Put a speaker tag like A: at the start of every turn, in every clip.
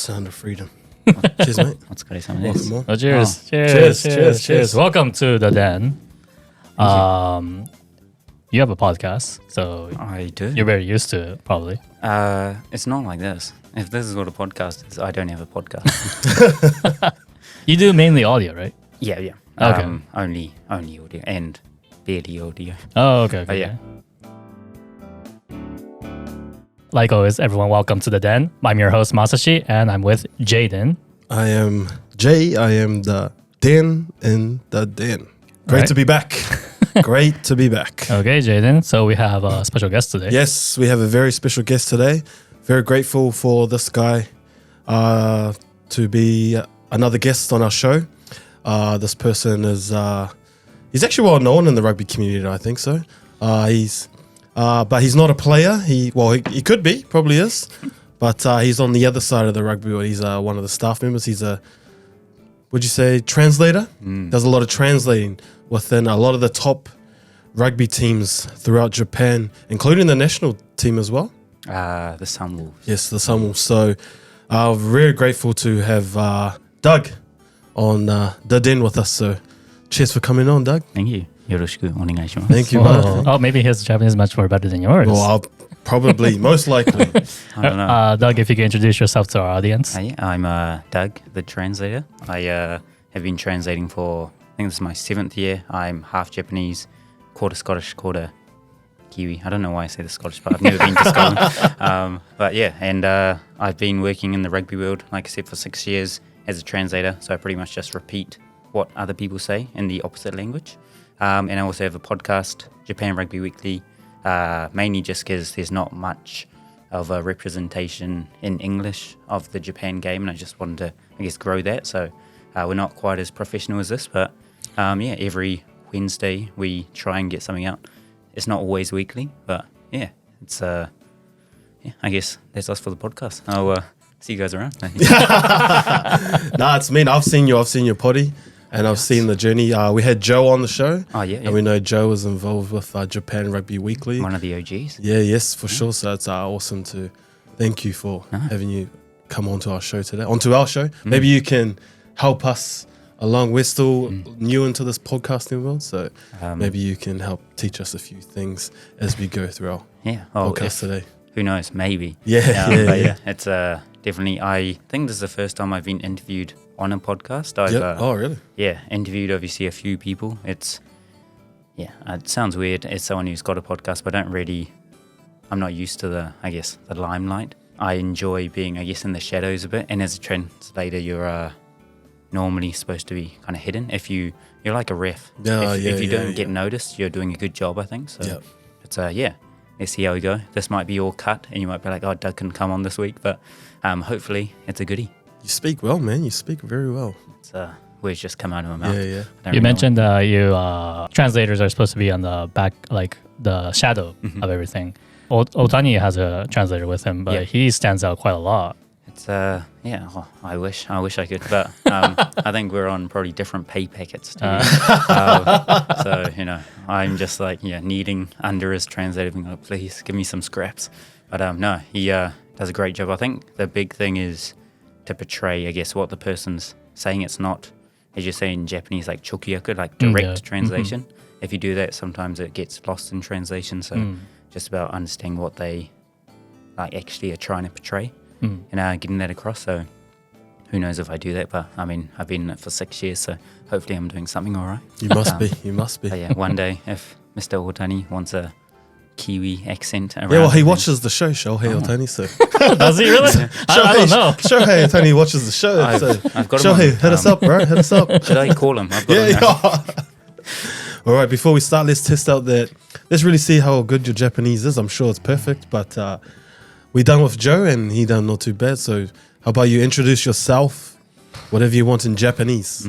A: Sound of freedom. Cheers, mate.
B: お疲れ様です。
A: Welcome on.
C: Oh, cheers.
A: Cheers, cheers, cheers.
C: Welcome to the Den. You have a podcast, so
B: I do.
C: you're very used to it, probably.
B: It's not like this. If this is what a podcast is, I don't have a podcast.
C: You do mainly audio, right?
B: yeah.
C: Okay.
B: Only audio and barely audio.
C: Oh, okay.
B: Oh, yeah.
C: Like always, everyone, welcome to the Den. I'm your host, Masashi, and I'm with Jayden.
A: I am Jay. I am the Den in the Den. Great
C: Right.
A: to be back. Great to be back.
C: Okay, Jayden. So we have a special guest today.
A: Yes, we have a very special guest today. Very grateful for this guy to be another guest on our show. This person is he's actually well known in the rugby community, I think so. But he's not a player. He could be, probably is. But he's on the other side of the rugby world. He's one of the staff members. He's would you say, translator? Does a lot of translating within a lot of the top rugby teams throughout Japan, including the national team as well.
B: The Sunwolves.
A: Yes, the Sunwolves. So very grateful to have Doug on the Den with us. So cheers for coming on, Doug.
B: Thank you. よろしくお願いします。
A: Thank you,
C: Oh,
A: man.
C: maybe his Japanese is much more better than yours.
A: Well, I'll probably, most likely.
B: I don't know.
C: Doug, if you can introduce yourself to our audience.
B: I'm Doug, the translator. I have been translating for, I think this is my 7th year. I'm half Japanese, quarter Scottish, quarter Kiwi. I don't know why I say the Scottish part. I've never been to Scotland. But yeah, and I've been working in the rugby world, like I said, for 6 years as a translator. So I pretty much just repeat what other people say in the opposite language. And I also have a podcast, Japan Rugby Weekly, mainly just because there's not much of a representation in English of the Japan game, and I just wanted to, I guess, grow that. So we're not quite as professional as this, but yeah, every Wednesday we try and get something out. It's not always weekly, but yeah, it's yeah, I guess that's us for the podcast. I'll see you guys around.
A: Nah, it's mean. I've seen your potty. And I've seen the journey. We had Joe on the show.
B: Oh, yeah.
A: And we know Joe was involved with Japan Rugby Weekly.
B: One of the OGs.
A: Yeah, yes, for sure. So it's awesome to thank you for having you come onto our show today. Maybe you can help us along. We're still new into this podcasting world. So maybe you can help teach us a few things as we go through our podcast today.
B: Who knows? Maybe.
A: Yeah.
B: It's definitely, I think this is the first time I've been interviewed on a podcast.
A: Oh, really?
B: Yeah, interviewed obviously a few people. It sounds weird as someone who's got a podcast, but I'm not used to the limelight. I enjoy being, I guess, in the shadows a bit. And as a translator, you're normally supposed to be kind of hidden. If you're like a ref. If you don't get noticed, you're doing a good job, I think. So it's let's see how we go. This might be all cut, and you might be like, oh, Doug can come on this week, but hopefully it's a goodie.
A: You speak well, man. You speak very well.
B: It's words just come out of my mouth.
A: Yeah.
C: You mentioned translators are supposed to be on the back, like the shadow of everything. Otani has a translator with him, but he stands out quite a lot.
B: It's I wish I could, but I think we're on probably different pay packets too. So I'm just like needing under his translator, being like, please give me some scraps. But no, he does a great job. I think the big thing is to portray, I guess, what the person's saying. It's not, as you say in Japanese, like chokyaku, like direct translation. If you do that, sometimes it gets lost in translation. So just about understanding what they like actually are trying to portray and getting that across. So who knows if I do that? But I mean, I've been in it for 6 years, so hopefully I'm doing something all right.
A: You must be. You must be.
B: But yeah, one day if Mr. Otani wants a Kiwi accent around.
A: Yeah, well, he watches the show, Shohei Otani, so.
C: Does he really? I don't know.
A: Shohei Otani watches the show.
B: I've got him
A: Shohei, hit us up, bro. Hit us up.
B: Should I call him? I've got him now.
A: All right, before we start, let's test out that. Let's really see how good your Japanese is. I'm sure it's perfect, but we done with Joe, and he done not too bad. So how about you introduce yourself, whatever you want in Japanese.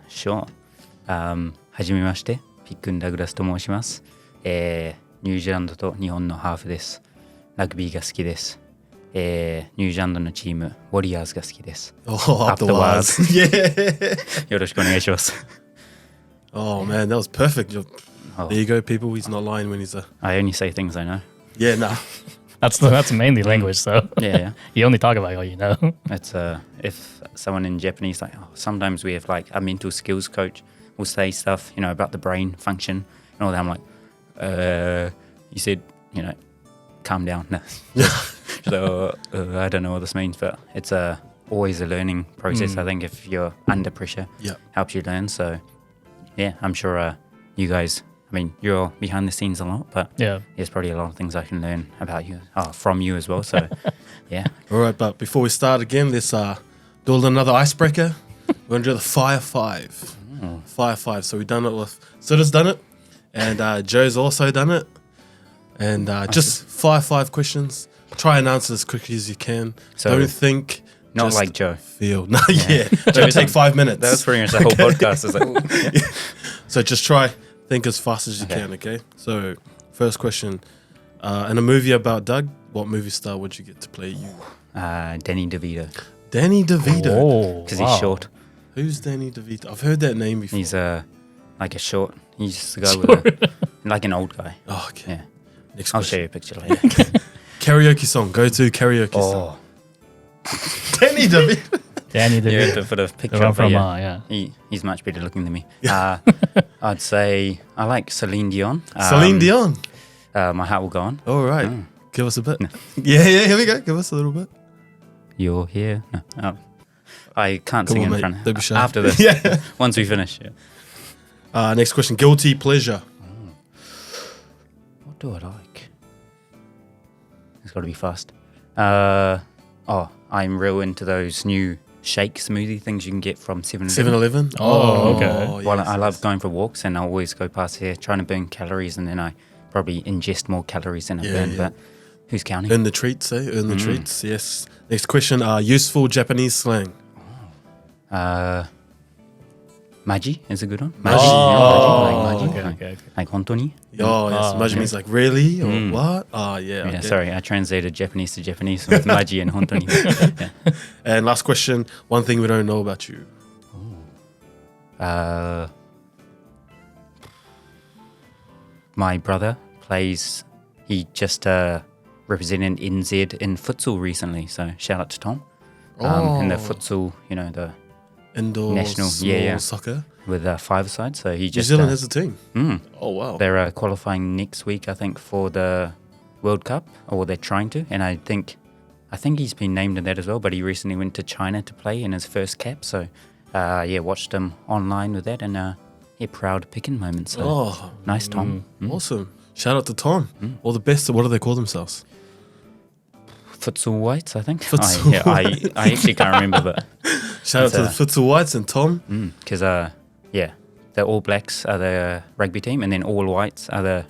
B: Sure. はじめまして、ピックン・ダグラスと申します。ニュージーランドと日本のハーフです。ラグビーが好きです。ニュージーランドのチーム、ウォリアーズが好きです。
A: Oh, afterwards. Yeah.
B: よろしくお願いします。
A: Oh, man, that was perfect. There you go, people. He's not lying when he's
B: I only say things I know.
A: Yeah, nah.
C: That's mainly language. So
B: Yeah.
C: you only talk about what you know.
B: It's if someone in Japanese, like, sometimes we have like a mental skills coach will say stuff, about the brain function and all that. I'm like, you said, calm down. No. So I don't know what this means, but it's always a learning process. I think if you're under pressure, helps you learn. So yeah, I'm sure you guys, you're behind the scenes a lot, but there's probably a lot of things I can learn about you, from you as well. So yeah.
A: All right, but before we start again, let's do another icebreaker. We're going to do the Fire 5. Fire 5. So we've done it with, Suda's done it, and Joe's also done it. And just Fire 5 questions. Try and answer as quickly as you can.
B: So
A: don't think.
B: Not like Joe.
A: Feel. No, Don't take 5 minutes.
B: That was pretty much the whole podcast. It's like,
A: So just try, think as fast as you can, okay? So first question. In a movie about Doug, what movie star would you get to play you?
B: Danny DeVito.
A: Danny DeVito.
C: Oh,
B: Because he's short.
A: Who's Danny DeVito? I've heard that name before.
B: He's like a short. He's the guy with like an old guy.
A: Oh, okay.
B: Yeah.
A: Next
B: I'll
A: question.
B: show you a picture later.
A: Karaoke song. Go to karaoke song. Danny DeVito.
C: Danny
B: You have
C: DeVito.
B: to put a picture
C: The one
B: up.
C: from
B: Yeah. He's much better looking than me. I'd say I like Celine Dion.
A: Celine Dion.
B: My Heart Will Go On.
A: All right. Give us a bit. Yeah, here we go. Give us a little bit.
B: You're here. No. Oh. I can't
A: Come
B: sing
A: on,
B: in
A: mate.
B: front.
A: Don't be shy.
B: After this.
A: Yeah.
B: Once we finish. Yeah.
A: Next question. Guilty pleasure.
B: What do I like? It's got to be fast. I'm real into those new shake smoothie things you can get from 7-Eleven.
A: 7-Eleven.
C: Oh, okay.
B: Well,
A: yes,
B: I love going for walks, and I always go past here trying to burn calories, and then I probably ingest more calories than I burn.
A: yeah.
B: But who's counting?
A: Earn the treats, eh? Earn the treats. Yes. Next question. Useful Japanese slang.
B: Maji is a good one.
A: Maji.
B: Maji. Like maji.
C: Okay.
B: Like hontoni.
A: Oh, yes. Maji
C: okay.
A: means like really or what? Oh, yeah.
B: Yeah,
A: Okay.
B: sorry, I translated Japanese to Japanese with maji and hontoni. Yeah.
A: And last question. One thing we don't know about you.
B: My brother plays. He just represented NZ in futsal recently, so shout out to Tom. In the futsal, the
A: Indoor
B: National,
A: small soccer.
B: with five-a-side. So he
A: New
B: just
A: Zealand has a team.
B: mm,
A: Oh, wow.
B: they're qualifying next week, I think, for the World Cup, or they're trying to. And I think he's been named in that as well. But he recently went to China to play in his first cap. So watched him online with that, and proud picking moment. So
A: Oh,
B: nice, Tom.
A: awesome. Shout out to Tom. All the best. What do they call themselves?
B: Futsal Whites, I think.
A: Futsal
B: I actually can't remember, but
A: Shout out to the Futsal Whites and Tom.
B: because the All Blacks are the rugby team, and then All Whites are the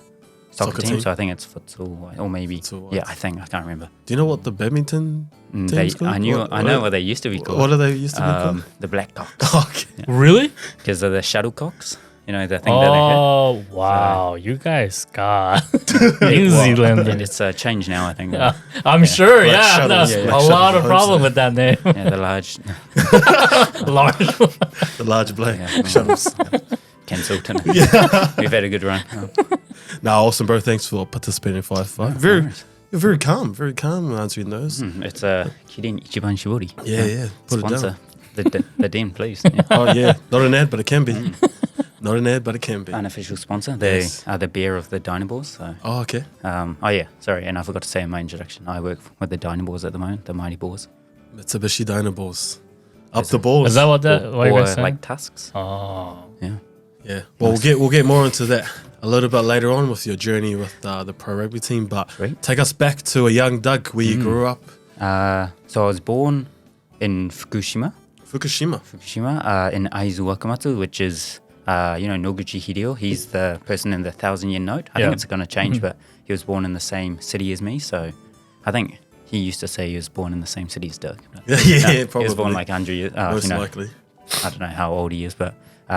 B: soccer team. So I think it's Futsal White, or maybe
A: Futsal
B: I
A: Whites.
B: think I can't remember.
A: Do you know what the badminton team's called?
B: I know what they used to be called.
A: What do they used to be called?
B: The Blackhawks,
A: Okay.
C: Really?
B: because of the shuttlecocks. The thing that they had.
C: Oh, wow. You guys got New Zealand.
B: And it's changed now, I think.
C: I'm sure,
A: Black
C: yeah.
A: shuttles,
C: No,
A: black
C: a
A: shuttle
C: lot of
A: hopes
C: problem
A: there.
C: with that name.
B: The large
C: Large.
A: The large black
B: Yeah.
A: shuttles.
B: cancelled. We've had a good run.
A: Nah, awesome, bro. Thanks for participating in 5-5. You're very calm when answering those.
B: It's Kirin Ichiban Shibori.
A: Yeah. Put
B: Sponsor
A: it down.
B: the den, please. Yeah.
A: Oh, yeah. Not an ad, but it can be. Not an ad, but it can be.
B: Unofficial sponsor. They
A: Yes.
B: are the beer of the Dynaballs. So.
A: Oh, okay.
B: Sorry, and I forgot to say in my introduction, I work with the Dynaballs at the moment, the Mighty Balls.
A: Mitsubishi Dynaballs. Up the balls.
C: Is that what that what you
B: or
C: guys saying?
B: like tusks.
C: Oh.
B: Yeah.
A: Yeah. Well, we'll get more into that a little bit later on with your journey with the pro rugby team. But
B: Sweet.
A: take us back to a young Doug where you grew up.
B: So I was born in Fukushima,
A: Fukushima.
B: in Aizu Wakamatsu, which is, Noguchi Hideo. He's the person in the 1,000-year note. I
C: Yeah.
B: think it's going to change, but he was born in the same city as me. So I think he used to say he was born in the same city as Doug. But,
A: Yeah, probably.
B: He was born like 100 years.
A: Most likely.
B: I don't know how old he is, but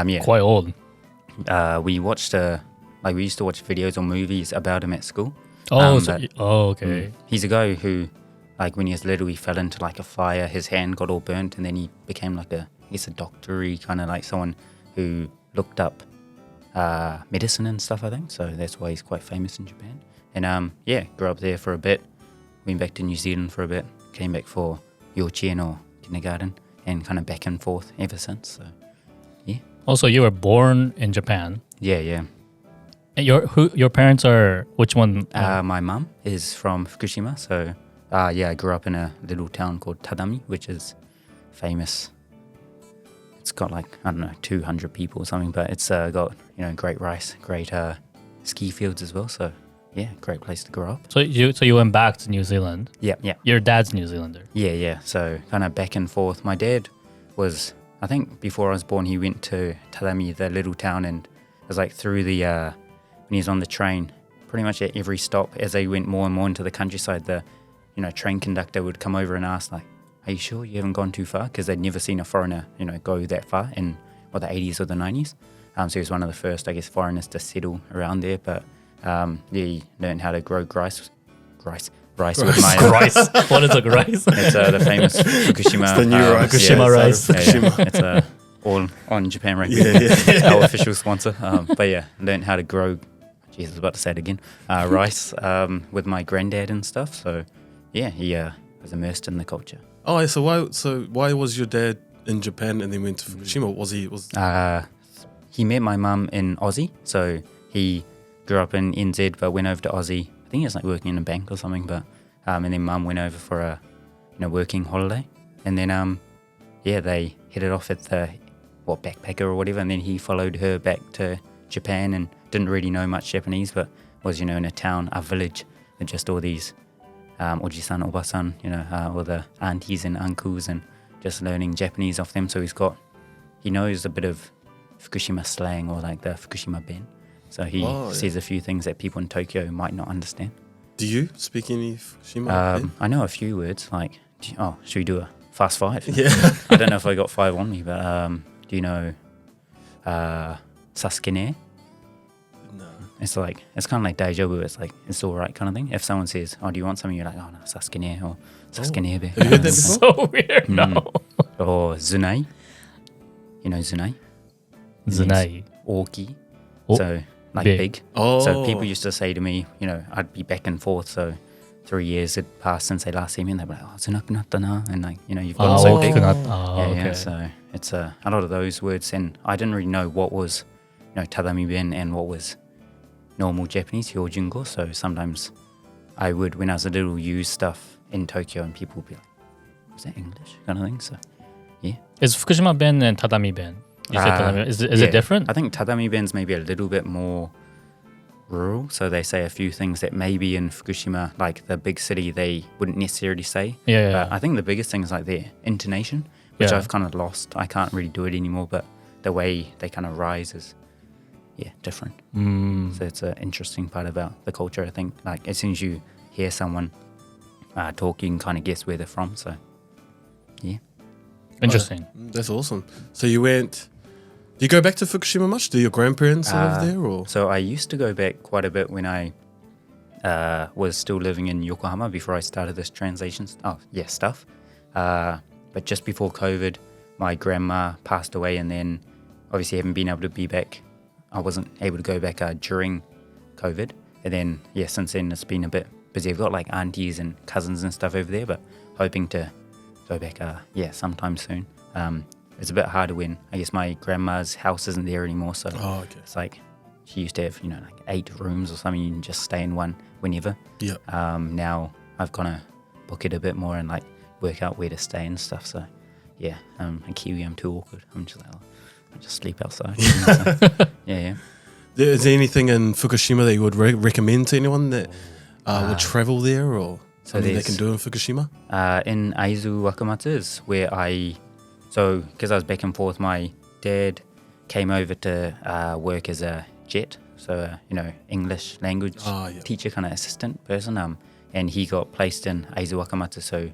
B: yeah.
C: Quite old.
B: We watched, we used to watch videos or movies about him at school.
C: Oh,
B: but-
C: okay.
B: He's a guy who, like, when he was little, he fell into like a fire. His hand got all burnt, and then he became like a doctor-y kind of like someone who looked up medicine and stuff. I think so. That's why he's quite famous in Japan. And grew up there for a bit. went back to New Zealand for a bit, came back for Yochien or kindergarten, and kind of back and forth ever since. So, yeah.
C: Also, you were born in Japan.
B: Yeah.
C: And your parents are which one?
B: My mum is from Fukushima, so I grew up in a little town called Tadami, which is famous. It's got like, I don't know, 200 people or something, but it's got, great rice, great ski fields as well. So yeah, great place to grow up.
C: So you went back to New Zealand.
B: Yeah.
C: Your dad's New Zealander.
B: Yeah. So kind of back and forth. My dad was, I think before I was born, he went to Tadami, the little town, and it was like through the, when he was on the train, pretty much at every stop, as they went more and more into the countryside, the, train conductor would come over and ask like, are you sure you haven't gone too far? Because they'd never seen a foreigner, go that far in the 80s or the 90s. So he was one of the first, I guess, foreigners to settle around there. But he learned how to grow rice with my
C: rice. What is a rice?
B: It's the famous Fukushima.
A: It's the new rice.
C: Fukushima rice.
B: Yeah. It's all on Japan Rugby.
A: Yeah.
B: Our official sponsor. But yeah, learned how to grow. Jeez, I was about to say it again. Rice with my granddad and stuff. So yeah, he was immersed in the culture.
A: Oh, so why was your dad in Japan and then went to Fukushima?
B: He met my mum in Aussie, so he grew up in NZ but went over to Aussie. I think he was like working in a bank or something, but and then mum went over for a working holiday, and then they headed off at the backpacker or whatever, and then he followed her back to Japan and didn't really know much Japanese, but was in a town, a village, with just all these oji-san, oba-san, all the aunties and uncles, and just learning Japanese off them. So he knows a bit of Fukushima slang, or like the Fukushima ben. So he says a few things that people in Tokyo might not understand.
A: Do you speak any Fukushima ben?
B: I know a few words, like, should we do a fast five?
A: Yeah.
B: I don't know if I got 5 on me, but do you know Sasuke?
A: No.
B: It's kind of like deja vu. It's like, it's all right kind of thing. If someone says, oh, do you want something? You're like, oh, no, Sasuke or Sasuke.
A: Have you heard that before?
C: So weird. No.
B: Or Zunai. You know Zunai?
C: Zunai.
B: Orki.
C: Oh,
B: So, like big.
A: Oh.
B: So people used to say to me, I'd be back and forth. So 3 years had passed since they last seen me, and they'd be like, oh, Zunakunatta na. And like, you've got so big.
C: Okay.
B: So it's a lot of those words. And I didn't really know what was, Tadami Ben and what was normal Japanese, Hyojingo. So sometimes I would, when I was a little, use stuff in Tokyo, and people would be like, is that English? Kind of thing. So, yeah.
C: Is Fukushima ben and Tadami ben? You said Tadami. Is it different?
B: I think Tadami ben's maybe a little bit more rural. So they say a few things that maybe in Fukushima, like the big city, they wouldn't necessarily say.
C: Yeah.
B: But I think the biggest thing is like their intonation, which
C: Yeah.
B: I've kind of lost. I can't really do it anymore, but the way they kind of rise is, different. So it's an interesting part about the culture. I think like as soon as you hear someone talk, you can kind of guess where they're from. So, yeah.
C: Interesting.
A: That's awesome. So you went. Do you go back to Fukushima much? Do your grandparents live there, or?
B: So I used to go back quite a bit when I was still living in Yokohama before I started this translation stuff. But just before COVID, my grandma passed away, and then obviously haven't been able to be back. I wasn't able to go back during COVID. And then, since then it's been a bit busy. I've got like aunties and cousins and stuff over there, but hoping to go back, sometime soon. It's a bit harder when, I guess, my grandma's house isn't there anymore. So it's like she used to have, like 8 rooms or something. You can just stay in one whenever.
A: Yeah.
B: Now I've got to book it a bit more and like work out where to stay and stuff. So, in Kiwi, I'm too awkward. I'm just like, I just sleep outside. Yeah.
A: Is there anything in Fukushima that you would recommend to anyone that would travel there, or something they can do in Fukushima?
B: In Aizu Wakamatsu is where because I was back and forth, my dad came over to work as a jet, so English language teacher, kind of assistant person, and he got placed in Aizu Wakamatsu, so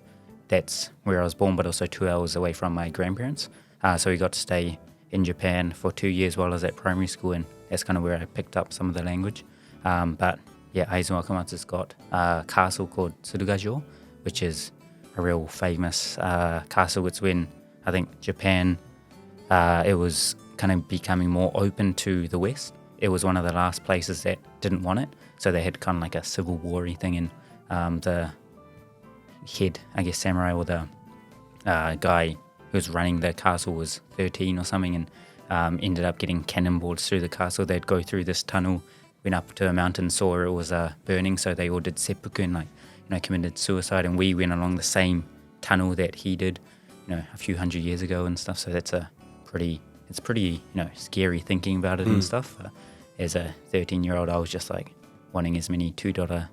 B: that's where I was born, but also 2 hours away from my grandparents. So we got to stay in Japan for 2 years while I was at primary school, and that's kind of where I picked up some of the language. But Aizu Wakamatsu's got a castle called Tsurugajo, which is a real famous castle. It's when I think Japan, it was kind of becoming more open to the West. It was one of the last places that didn't want it, so they had kind of like a civil war-y thing, and the head, I guess, samurai or the guy who was running the castle was 13 or something, and ended up getting cannonballed through the castle. They'd go through this tunnel, went up to a mountain, saw it was burning, so they all did seppuku and committed suicide. And we went along the same tunnel that he did, a few hundred years ago and stuff. So that's pretty scary thinking about it and stuff. As a 13-year-old, I was just like wanting as many $2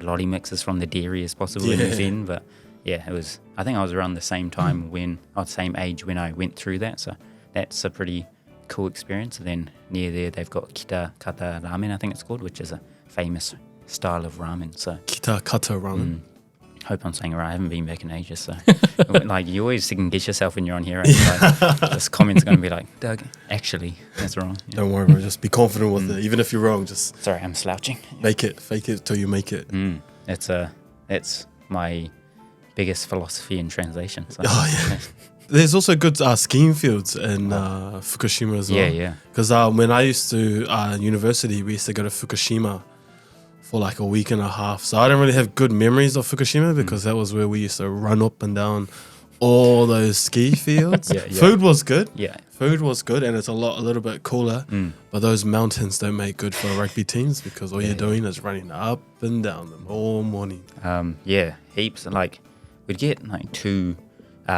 B: lolly mixes from the dairy as possible in New Zealand. But yeah, it was. I think I was around the same time same age when I went through that. So that's a pretty cool experience. And then near there, they've got kita kata ramen, I think it's called, which is a famous style of ramen. So
A: Kita kata ramen.
B: Hope I'm saying it right. I haven't been back in ages, so you always second guess yourself when you're on here. Right? Like, this comment's going to be like, Doug, actually, that's wrong. Yeah.
A: Don't worry, bro. Just be confident with it. Even if you're wrong, just
B: sorry, I'm slouching.
A: fake it till you make it.
B: That's my biggest philosophy in translation. So.
A: Oh yeah. There's also good skiing fields in Fukushima as well.
B: Yeah.
A: Because when I used to university, we used to go to Fukushima for like a week and a half. So I don't really have good memories of Fukushima because that was where we used to run up and down all those ski fields. Food was good.
B: Yeah.
A: Food was good, and it's a little bit cooler. But those mountains don't make good for rugby teams because all you're doing is running up and down them all morning.
B: Heaps. Like we'd get like 2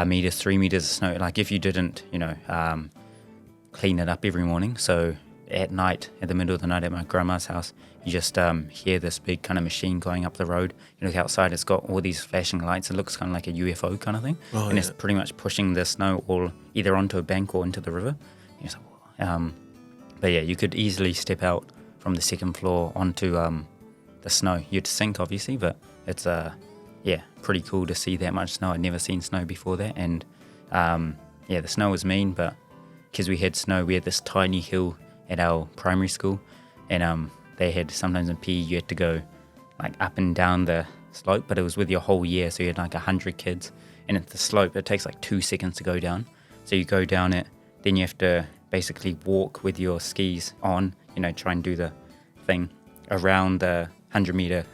B: meters, 3 meters of snow. Like if you didn't, clean it up every morning. So at night, at the middle of the night at my grandma's house, you just hear this big kind of machine going up the road. You look outside, it's got all these flashing lights. It looks kind of like a UFO kind of thing. It's pretty much pushing the snow all either onto a bank or into the river. But yeah, you could easily step out from the second floor onto the snow. You'd sink, obviously, but it's pretty cool to see that much snow. I'd never seen snow before that. And the snow was mean, but because we had snow, we had this tiny hill at our primary school, and they had sometimes in PE you had to go like up and down the slope, but it was with your whole year, so you had like 100 kids, and at the slope it takes like 2 seconds to go down. So you go down it, then you have to basically walk with your skis on, try and do the thing around the 400 meter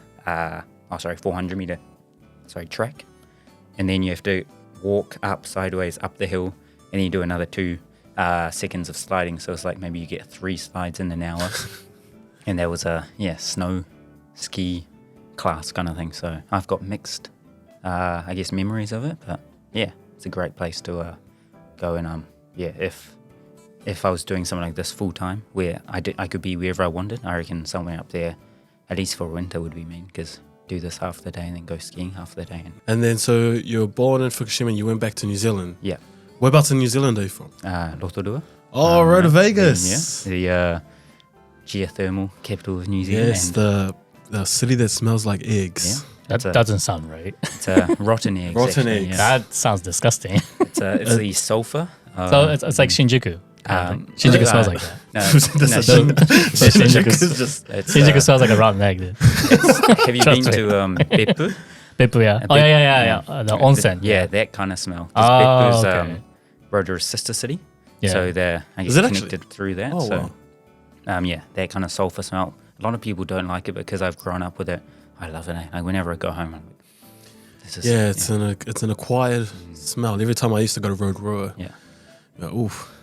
B: track, and then you have to walk up sideways up the hill, and then you do another 2 seconds of sliding. So it's like maybe you get 3 slides in an hour. And there was a snow ski class kind of thing. So I've got mixed memories of it, but yeah, it's a great place to go. And if I was doing something like this full time, where I could be wherever I wanted, I reckon somewhere up there, at least for winter, would be mean, because do this half the day and then go skiing half the day.
A: And then so you were born in Fukushima and you went back to New Zealand.
B: Yeah.
A: Whereabouts in New Zealand are you from?
B: Rotorua.
A: Oh, road to Vegas.
B: The geothermal capital of New Zealand.
A: Yes, the city that smells like eggs.
C: That doesn't sound right.
B: It's rotten eggs.
A: Rotten eggs.
B: Yeah.
C: That sounds disgusting.
B: It's the sulfur.
C: So it's like Shinjuku. Shinjuku smells like that. Shinjuku smells like a rotten egg, dude.
B: Have you been to Beppu?
C: Beppu, yeah. The onsen.
B: Yeah, that kind of smell.
C: Oh,
B: Beppu's Rotorua's sister city.
C: Yeah.
B: So they're connected through that.
A: Oh,
B: so
A: wow.
B: that kind of sulfur smell. A lot of people don't like it because I've grown up with it. I love it. Like whenever I go home, I'm like, this is
A: it's an acquired smell. Every time I used to go to Rotorua, oof.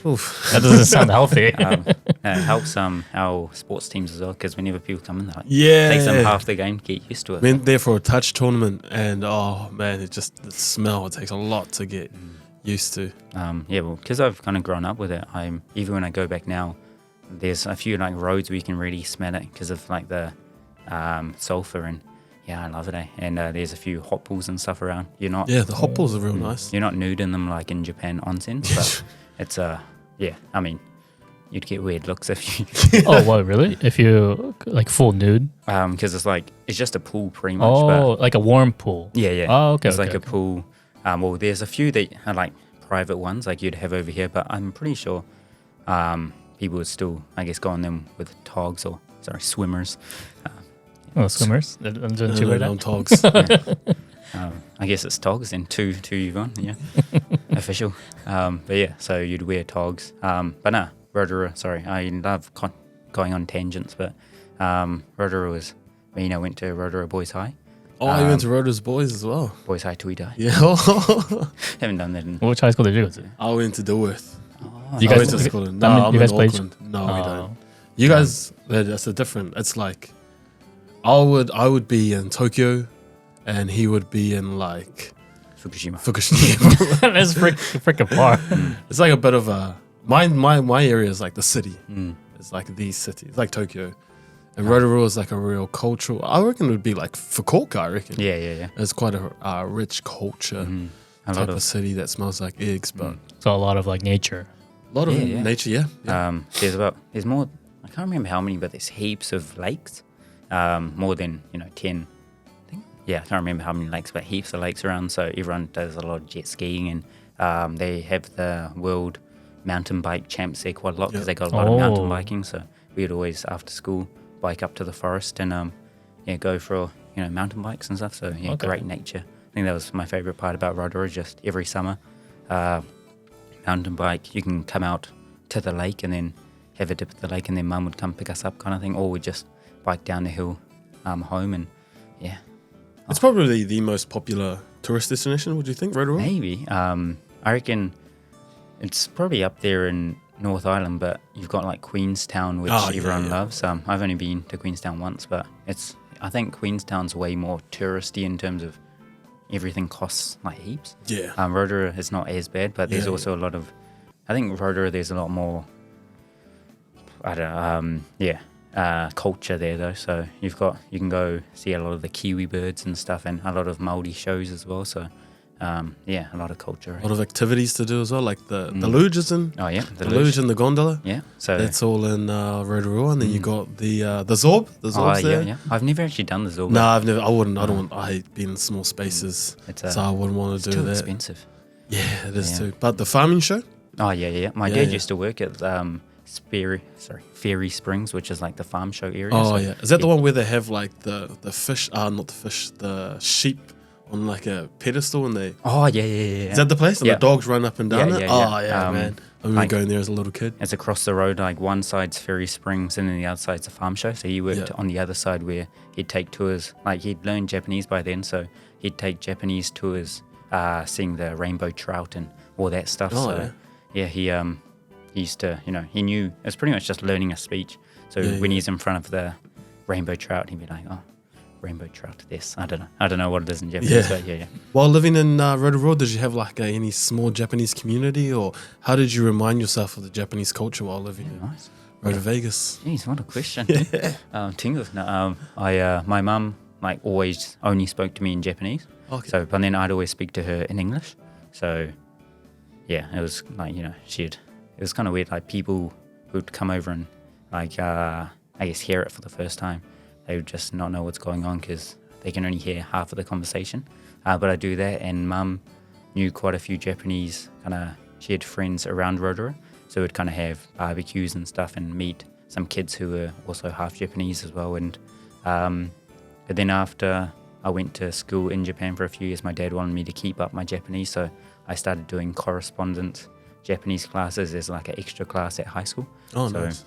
C: That doesn't sound healthy.
B: It helps our sports teams as well, because whenever people come in,
A: yeah,
B: it takes them half the game to get used to it.
A: Went there for a touch tournament, and oh man, the smell. It takes a lot to get used to.
B: Because I've kind of grown up with it. Even when I go back now, there's a few like roads where you can really smell it because of like the sulfur, and I love it. And there's a few hot pools and stuff around.
A: The hot pools are real nice.
B: You're not nude in them like in Japan onsen, but it's I mean, you'd get weird looks if you.
C: Oh, what, really? If you like full nude?
B: Because it's just a pool pretty much.
C: Oh, like a warm pool.
B: Yeah.
C: Oh, okay.
B: It's like a pool. Well, there's a few that are like private ones, like you'd have over here, but I'm pretty sure people would still, I guess, go on them with togs or swimmers.
C: Swimmers? I'm doing too weird.
A: Togs.
B: I guess it's togs and two Yvonne, official. So you'd wear togs. But nah, Rotorua, I love going on tangents, but Rotorua was, I went to Rotorua Boys High,
A: Oh, you went to Rotor's Boys as well.
B: Boys High Tweedie.
A: Yeah.
B: Haven't done that in.
C: Which high school did you go to?
A: I went to Dilworth.
C: You
A: I
C: guys-
A: went to Scotland.
C: that
A: No,
C: mean
A: I'm
C: you
A: in
C: guys played-
A: Auckland. No, we
C: Oh.
A: don't. You guys, that's a different. It's like, I would be in Tokyo, and he would be in like
B: Fukushima.
A: Fukushima.
C: That's freaking far.
A: It's like a bit of a my area is like the city.
B: Mm.
A: It's like the city. It's like Tokyo, and Rotorua is like a real cultural. I reckon it would be like Fukuoka. I reckon.
B: Yeah.
A: It's quite a rich culture
B: Mm. A
A: type
B: lot
A: of
B: of.
A: city that smells like eggs, but
C: So a lot of like nature.
A: a lot of
B: Yeah.
A: nature. Yeah.
B: There's more. I can't remember how many, but there's heaps of lakes. More than 10. I think. Yeah, I can't remember how many lakes, but heaps of lakes around. So everyone does a lot of jet skiing, and they have the world mountain bike champs there quite a lot because they got a lot of mountain
C: Oh.
B: biking. So we'd always after school bike up to the forest and go for mountain bikes and stuff. So yeah,
C: Okay.
B: great nature. I think that was my favorite part about Rotorua. Just every summer, mountain bike. You can come out to the lake and then have a dip at the lake, and then mum would come pick us up, kind of thing, or we'd just bike down the hill home, and yeah,
A: It's probably the most popular tourist destination. Would you think, Rotorua?
B: maybe. I reckon it's probably up there in North Island, but you've got like Queenstown, which
A: Oh, yeah,
B: everyone
A: yeah.
B: loves. I've only been to Queenstown once, but I think Queenstown's way more touristy in terms of everything costs like heaps.
A: Yeah.
B: Rotorua is not as bad, but there's
A: Yeah,
B: also a lot of. I think Rotorua there's a lot more. I don't know. Culture there though. So you can go see a lot of the kiwi birds and stuff, and a lot of Māori shows as well. So a lot of culture.
A: A lot of activities to do as well, like the luge is in.
B: Oh yeah,
A: The luge and the gondola.
B: Yeah, so
A: That's all in Rotorua, and then you got the Zorb. The Zorb's there.
B: yeah. I've never actually done the Zorba.
A: No, I've never. I wouldn't. I don't want. I hate being in small spaces,
B: It's
A: so I wouldn't want to do
B: too
A: that.
B: expensive.
A: Yeah, it is
B: Yeah.
A: too. But the farming show.
B: Oh yeah. My
A: Yeah,
B: dad
A: yeah.
B: used to work at Fairy Springs, which is like the farm show area.
A: Oh
B: so
A: yeah, is that the one where they have like the fish? Not the fish, the sheep on like a pedestal, and they.
B: Oh yeah.
A: Is that the place? And
B: Yeah.
A: the dogs run up and down
B: Yeah,
A: it.
B: yeah,
A: Oh
B: yeah.
A: yeah, man. I remember
B: like-
A: going there as a little kid.
B: It's across the road, like one side's Fairy Springs and then the other side's a farm show. So he worked
A: Yeah.
B: on the other side where he'd take tours. Like he'd learned Japanese by then, so he'd take Japanese tours, seeing the rainbow trout and all that stuff.
A: Oh,
B: so he used to, he knew it's pretty much just learning a speech. So
A: Yeah,
B: when
A: yeah.
B: he's in front of the rainbow trout, he'd be like, "Oh, rainbow trout, this." I don't know what it is in Japanese,
A: Yeah.
B: but yeah.
A: While living in Rotorua, did you have like any small Japanese community, or how did you remind yourself of the Japanese culture while living in
B: Nice.
A: Rotor Vegas?
B: Jeez, what a question. Tingles. No, my mum like always only spoke to me in Japanese.
A: Okay.
B: So, but then I'd always speak to her in English. So, yeah, it was like it was kind of weird. Like people who'd come over and like I guess hear it for the first time, they would just not know what's going on because they can only hear half of the conversation. But I do that, and mum knew quite a few Japanese she had friends around Rotorua. So we'd kind of have barbecues and stuff and meet some kids who were also half Japanese as well. And but then after I went to school in Japan for a few years, my dad wanted me to keep up my Japanese. So I started doing correspondence Japanese classes as like an extra class at high school.
A: Oh,
B: so
A: nice.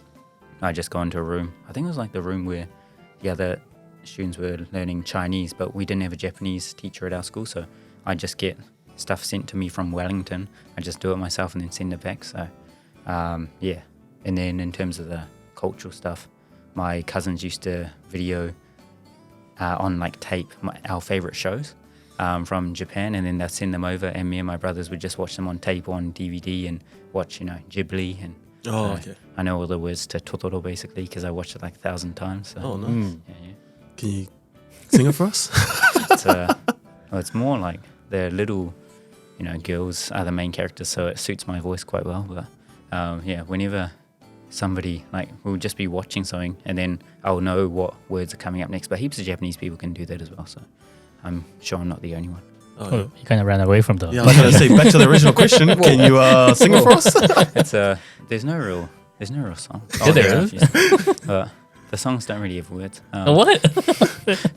B: I just go into a room. I think it was like the room where the other students were learning Chinese, but we didn't have a Japanese teacher at our school. So I just get stuff sent to me from Wellington. I just do it myself and then send it back. So yeah. And then in terms of the cultural stuff, my cousins used to video on like tape our favorite shows from Japan, and then they'd send them over, and me and my brothers would just watch them on tape or on DVD and watch Ghibli. And
A: Oh,
B: so
A: okay.
B: I know all the words to Totoro basically because I watched it like 1,000 times. So
A: Oh, nice.
B: yeah.
A: Can you sing it for us?
B: It's well, it's more like the little girls are the main characters, so it suits my voice quite well. But yeah, whenever somebody we'll just be watching something and then I'll know what words are coming up next. But heaps of Japanese people can do that as well, so I'm sure I'm not the only one.
A: Oh,
C: Oh, you kind of ran away from the.
A: yeah, I was going to say, back to the original question. Can you sing it for us?
B: It's there's no real song.
C: Yeah, there
B: yeah,
C: is.
B: but the songs don't really have words.
C: What?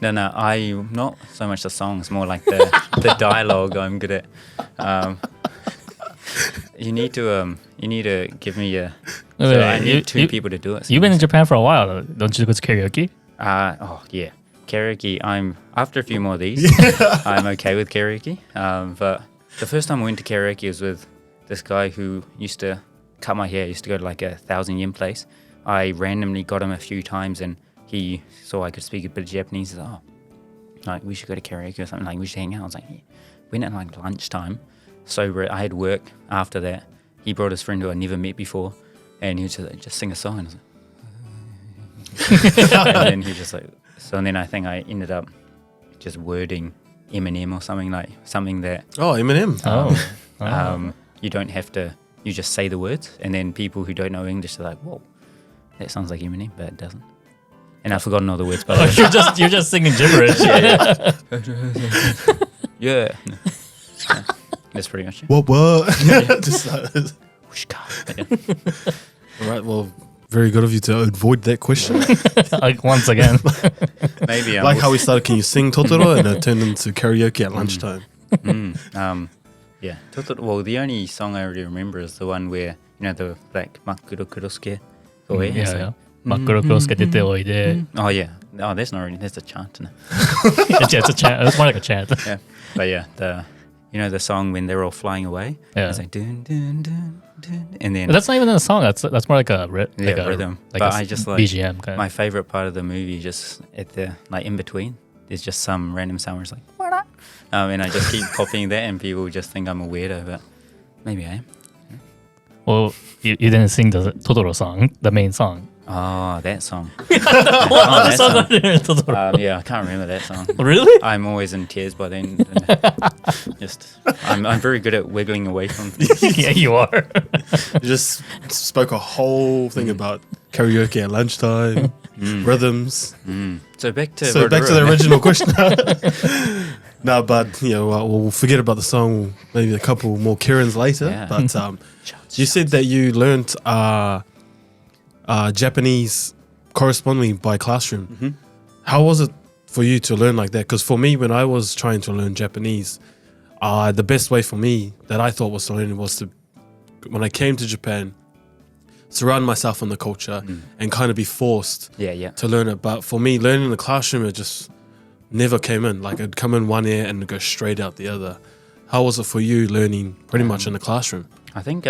B: No, I'm not so much the songs, more like the dialogue I'm good at. You need to give me a. So I need two people to do it.
C: You've been in Japan for a while. Don't you go to karaoke?
B: Oh yeah. Karaoke, after a few more of these, I'm okay with karaoke. But the first time I went to karaoke was with this guy who used to cut my hair, used to go to like a 1,000 yen place. I randomly got him a few times and he saw I could speak a bit of Japanese. He's like, oh, like we should go to karaoke or something, like we should hang out. I was like, yeah. Went at like lunchtime, sober. I had work after that. He brought his friend who I never met before and he was just sing a song. And I was like, and then he just like, so and then I think I ended up just wording Eminem or something that
A: Oh, Eminem.
B: you don't have to, you just say the words and then people who don't know English are like, whoa, that sounds like Eminem, but it doesn't. And I've forgotten all the words, by the way.
C: You're just singing gibberish.
B: Yeah. That's pretty much it.
A: What? Just all right, well, very good of you to avoid that question.
C: Like once again.
B: Maybe
A: Like how we started, can you sing Totoro? And it turned into karaoke at lunchtime.
B: Yeah. Totoro, well, the only song I really remember is the one where, the like Makuro Kurosuke.
C: Yeah. 真っ黒くつけてておいで.
B: Oh, yeah. Oh, that's not really, that's a chant. No?
C: It's a chant. It's more like a chant.
B: Yeah. But yeah, the song when they're all flying away.
C: Yeah.
B: It's like dun dun dun dun, and then
C: But that's not even a song. That's more like a
B: rhythm.
C: Like
B: but
C: a
B: I just like
C: BGM kind of.
B: my favorite part of the movie. Just at the like in between, there's just some random sound where it's like what up? And I just keep copying that, and people just think I'm a weirdo, but maybe I am.
C: Well, you didn't sing the Totoro song, the main song.
B: Oh, that song.
C: What song was there in Totoro?
B: Yeah, I can't remember that song.
C: Really?
B: I'm always in tears by then. I'm very good at wiggling away from.
C: Yeah, you are.
A: You just spoke a whole thing about karaoke at lunchtime, rhythms.
B: So back to
A: the original question. No, but we'll forget about the song. Maybe a couple more Kirans later.
B: Yeah.
A: But you said that you learnt Japanese correspondingly by classroom.
B: Mm-hmm.
A: How was it for you to learn like that? Because for me, when I was trying to learn Japanese, the best way for me that I thought was to learn was to, when I came to Japan, surround myself in the culture and kind of be forced to learn it. But for me, learning in the classroom, it just never came in. Like it'd come in one ear and go straight out the other. How was it for you learning pretty much in the classroom?
B: I think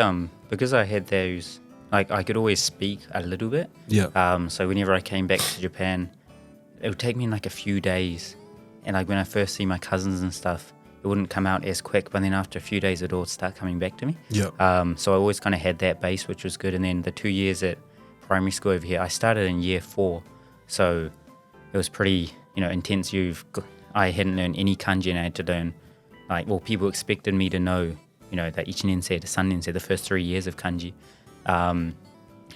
B: because I had those, like I could always speak a little bit.
A: Yeah.
B: So whenever I came back to Japan, it would take me like a few days. And like when I first see my cousins and stuff, it wouldn't come out as quick. But then after a few days, it'd all start coming back to me.
A: Yeah.
B: So I always kind of had that base, which was good. And then the 2 years at primary school over here, I started in year 4. So it was pretty, intense. I hadn't learned any kanji and I had to learn, people expected me to know, the Ichinen-sei, the Sannen-sei, the first 3 years of kanji. And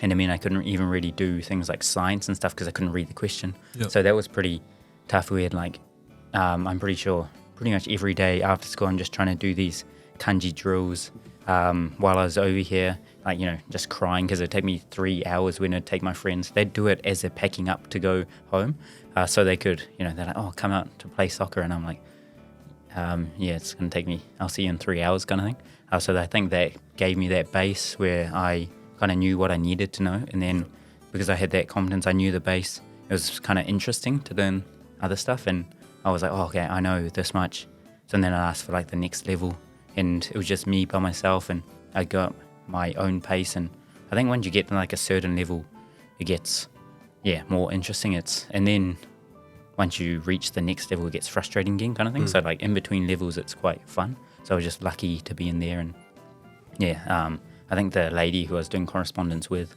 B: I mean, I couldn't even really do things like science and stuff because I couldn't read the question.
A: Yep.
B: So that was pretty tough. We had I'm pretty sure pretty much every day after school, I'm just trying to do these kanji drills while I was over here, just crying because it'd take me 3 hours when it'd take my friends. They'd do it as they're packing up to go home. So they could, they're like, oh, come out to play soccer. And I'm like, it's going to take me, I'll see you in 3 hours kind of thing. So I think that gave me that base where I kind of knew what I needed to know. And then because I had that confidence, I knew the base, it was kind of interesting to learn other stuff. And I was like, oh, okay, I know this much. So then I asked for the next level. And it was just me by myself and I got my own pace. And I think once you get to a certain level, it gets, more interesting. And then once you reach the next level, it gets frustrating again kind of thing. So in between levels, it's quite fun. So I was just lucky to be in there. And I think the lady who I was doing correspondence with,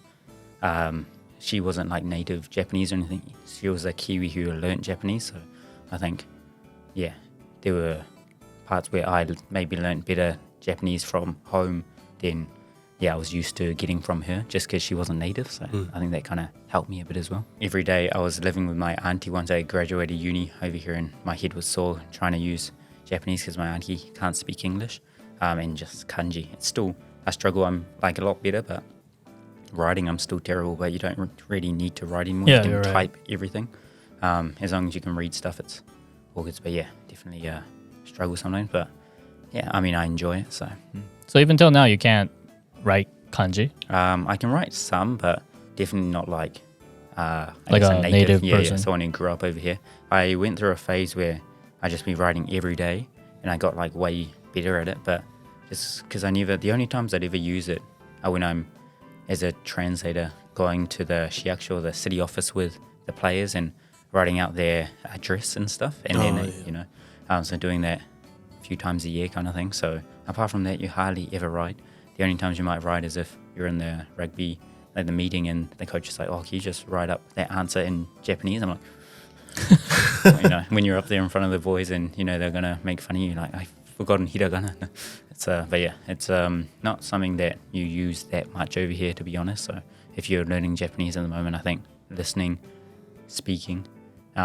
B: she wasn't native Japanese or anything. She was a Kiwi who learnt Japanese. So I think, there were parts where I maybe learnt better Japanese from home than, I was used to getting from her just because she wasn't native. So I think that kind of helped me a bit as well. Every day I was living with my auntie once I graduated uni over here and my head was sore trying to use Japanese because my auntie can't speak English and just kanji. It's still, I struggle. I'm a lot better, but writing I'm still terrible, but you don't really need to write anymore. You can type everything. As long as you can read stuff, it's all good. But definitely struggle sometimes. But I mean, I enjoy it. So
C: even till now, you can't write kanji?
B: I can write some, but definitely not I
C: Like
B: guess
C: a native
B: yeah,
C: person.
B: someone who grew up over here. I went through a phase where I just be writing every day, and I got like way better at it. But just because the only times I'd ever use it are when I'm as a translator going to the shiakshu or the city office with the players and writing out their address and stuff, and so doing that a few times a year kind of thing. So apart from that, you hardly ever write. The only times you might write is if you're in the rugby, like the meeting, and the coach is like, "Oh, can you just write up that answer in Japanese?" I'm like, when you're up there in front of the boys and they're gonna make fun of you, like, I've forgotten hiragana. But yeah, it's not something that you use that much over here, to be honest. So if you're learning Japanese at the moment, I think listening, speaking,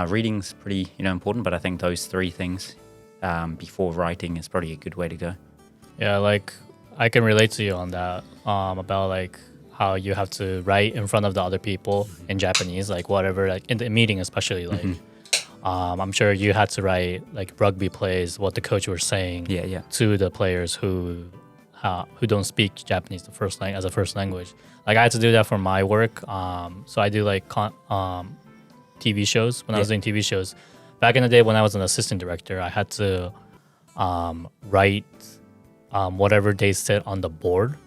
B: reading's pretty important. But I think those three things before writing is probably a good way to go.
C: Yeah, like I can relate to you on that. About like how you have to write in front of the other people in Japanese, like whatever, like in the meeting especially. Like, I'm sure you had to write like rugby plays, what the coach was saying to the players who don't speak Japanese as a first language. Like I had to do that for my work. So I do like TV shows. When I was doing TV shows, back in the day when I was an assistant director, I had to write whatever they said on the board.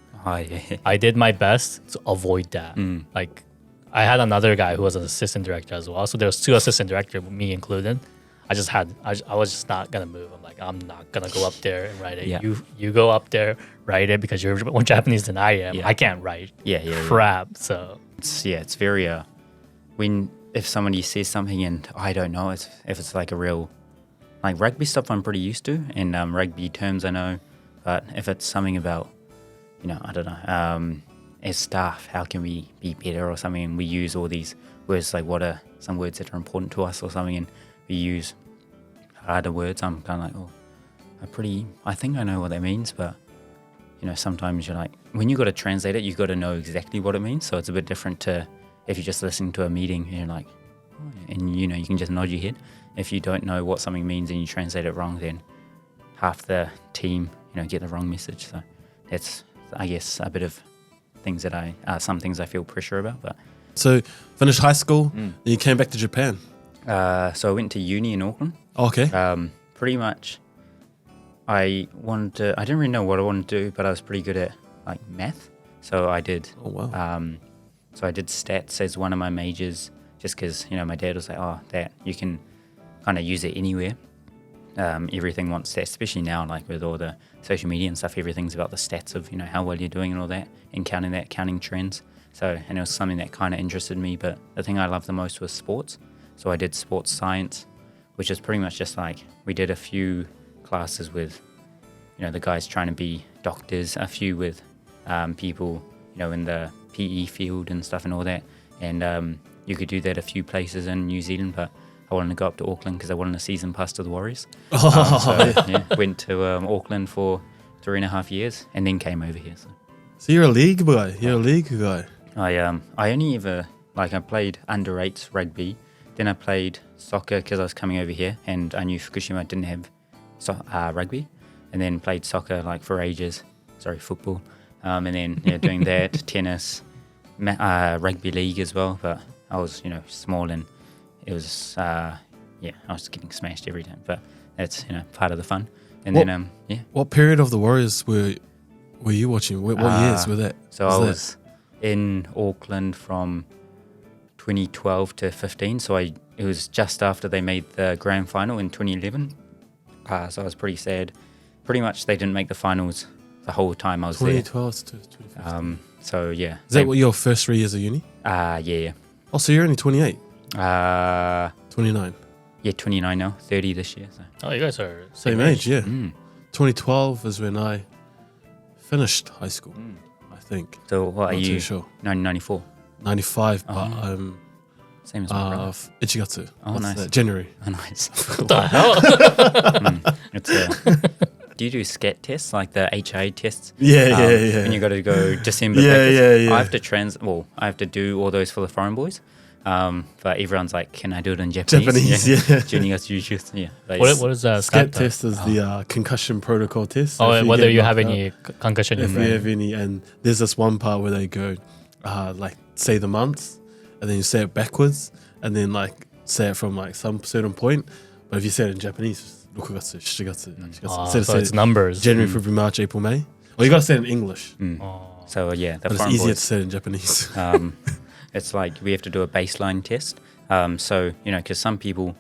C: I did my best to avoid that. Like I had another guy who was an assistant director as well. So there was two assistant directors, me included. I was just not gonna move. I'm like, I'm not gonna go up there and write it.
B: Yeah.
C: You go up there, write it, because you're more Japanese than I am. I can't write crap. So
B: it's very if somebody says something and I don't know if it's like a real, like rugby stuff I'm pretty used to, and rugby terms I know, but if it's something about I don't know, as staff, how can we be better or something, and we use all these words, like what are some words that are important to us or something, and we use harder words, I'm kind of like, I think I know what that means, but sometimes you're like, when you got to translate it, you got to know exactly what it means. So it's a bit different to if you're just listening to a meeting and you're like, oh, and you can just nod your head. If you don't know what something means and you translate it wrong, then half the team get the wrong message. So that's, I guess, a bit of things that some things I feel pressure about. But
A: So finished high school, and you came back to Japan.
B: so I went to uni in Auckland.
A: Okay.
B: Pretty much, I didn't really know what I wanted to do, but I was pretty good at like math. So I did.
A: Oh wow.
B: So I did stats as one of my majors, just because my dad was like, oh, that you can kind of use it anywhere. Everything wants stats, especially now, like with all the social media and stuff. Everything's about the stats of how well you're doing and all that, and counting trends. So, and it was something that kind of interested me. But the thing I loved the most was sports. So I did sports science, which is pretty much just like we did a few classes with the guys trying to be doctors, a few with people in the PE field and stuff and all that. And you could do that a few places in New Zealand, but I wanted to go up to Auckland because I wanted a season pass to the Warriors. Went to Auckland for 3.5 years and then came over here.
A: So you're a league boy. You're a league guy.
B: I only ever, I played under 8s rugby. Then I played soccer because I was coming over here and I knew Fukushima didn't have rugby. And then played soccer for ages. Sorry, football. And then doing that, tennis, rugby league as well. But I was, small and it was, I was getting smashed every time. But that's, part of the fun. And then,
A: What period of the Warriors were you watching? What years were that?
B: So I was in Auckland from 2012 to 15. So it was just after they made the grand final in 2011. So I was pretty sad. Pretty much they didn't make the finals the whole time I was
A: 2012 to 2015.
B: So yeah.
A: Is that what your first 3 years of uni?
B: Yeah.
A: Oh, so you're only 28? 29.
B: Yeah, 29 now. 30 this year. So.
C: oh, you guys are
A: Same age, yeah. 2012 is when I finished high school, I think.
B: So what
A: Not
B: are
A: too
B: you?
A: sure.
B: 1994.
A: 95, but I'm
B: Same as my brother.
A: Ichigatsu.
B: Oh,
A: What's
B: nice.
A: that? January.
B: Oh, nice.
C: What the hell?
B: Do you do SCAT tests, like the HI tests?
A: Yeah.
B: When you got to go December.
A: Yeah.
B: I have to do all those for the foreign boys. But everyone's like, can I do it in Japanese?
A: Japanese, yeah.
B: Yeah.
C: What is that?
A: SCAT test is the concussion protocol test.
C: Oh,
A: If
C: whether you
A: get
C: have
A: knocked
C: any concussion.
A: out, if you have any, and there's this one part where they go, say the months, and then you say it backwards, and then like say it from like some certain point. But if you say it in Japanese, 6月, 7月, 8月. Instead of
C: so
A: saying
C: it's numbers.
A: January, February, March, April, May. Or you gotta say it in English.
B: So yeah, the
A: But it's
B: foreign
A: easier
B: boys,
A: to say it in Japanese.
B: it's like we have to do a baseline test. So, because some people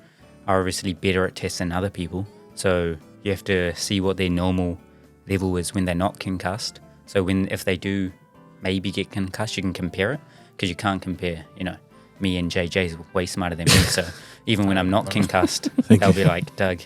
B: are obviously better at tests than other people. So you have to see what their normal level is when they're not concussed. So if they do maybe get concussed, you can compare it, because you can't compare, me and JJ's way smarter than me. So even when I'm not concussed, they'll be like, Doug,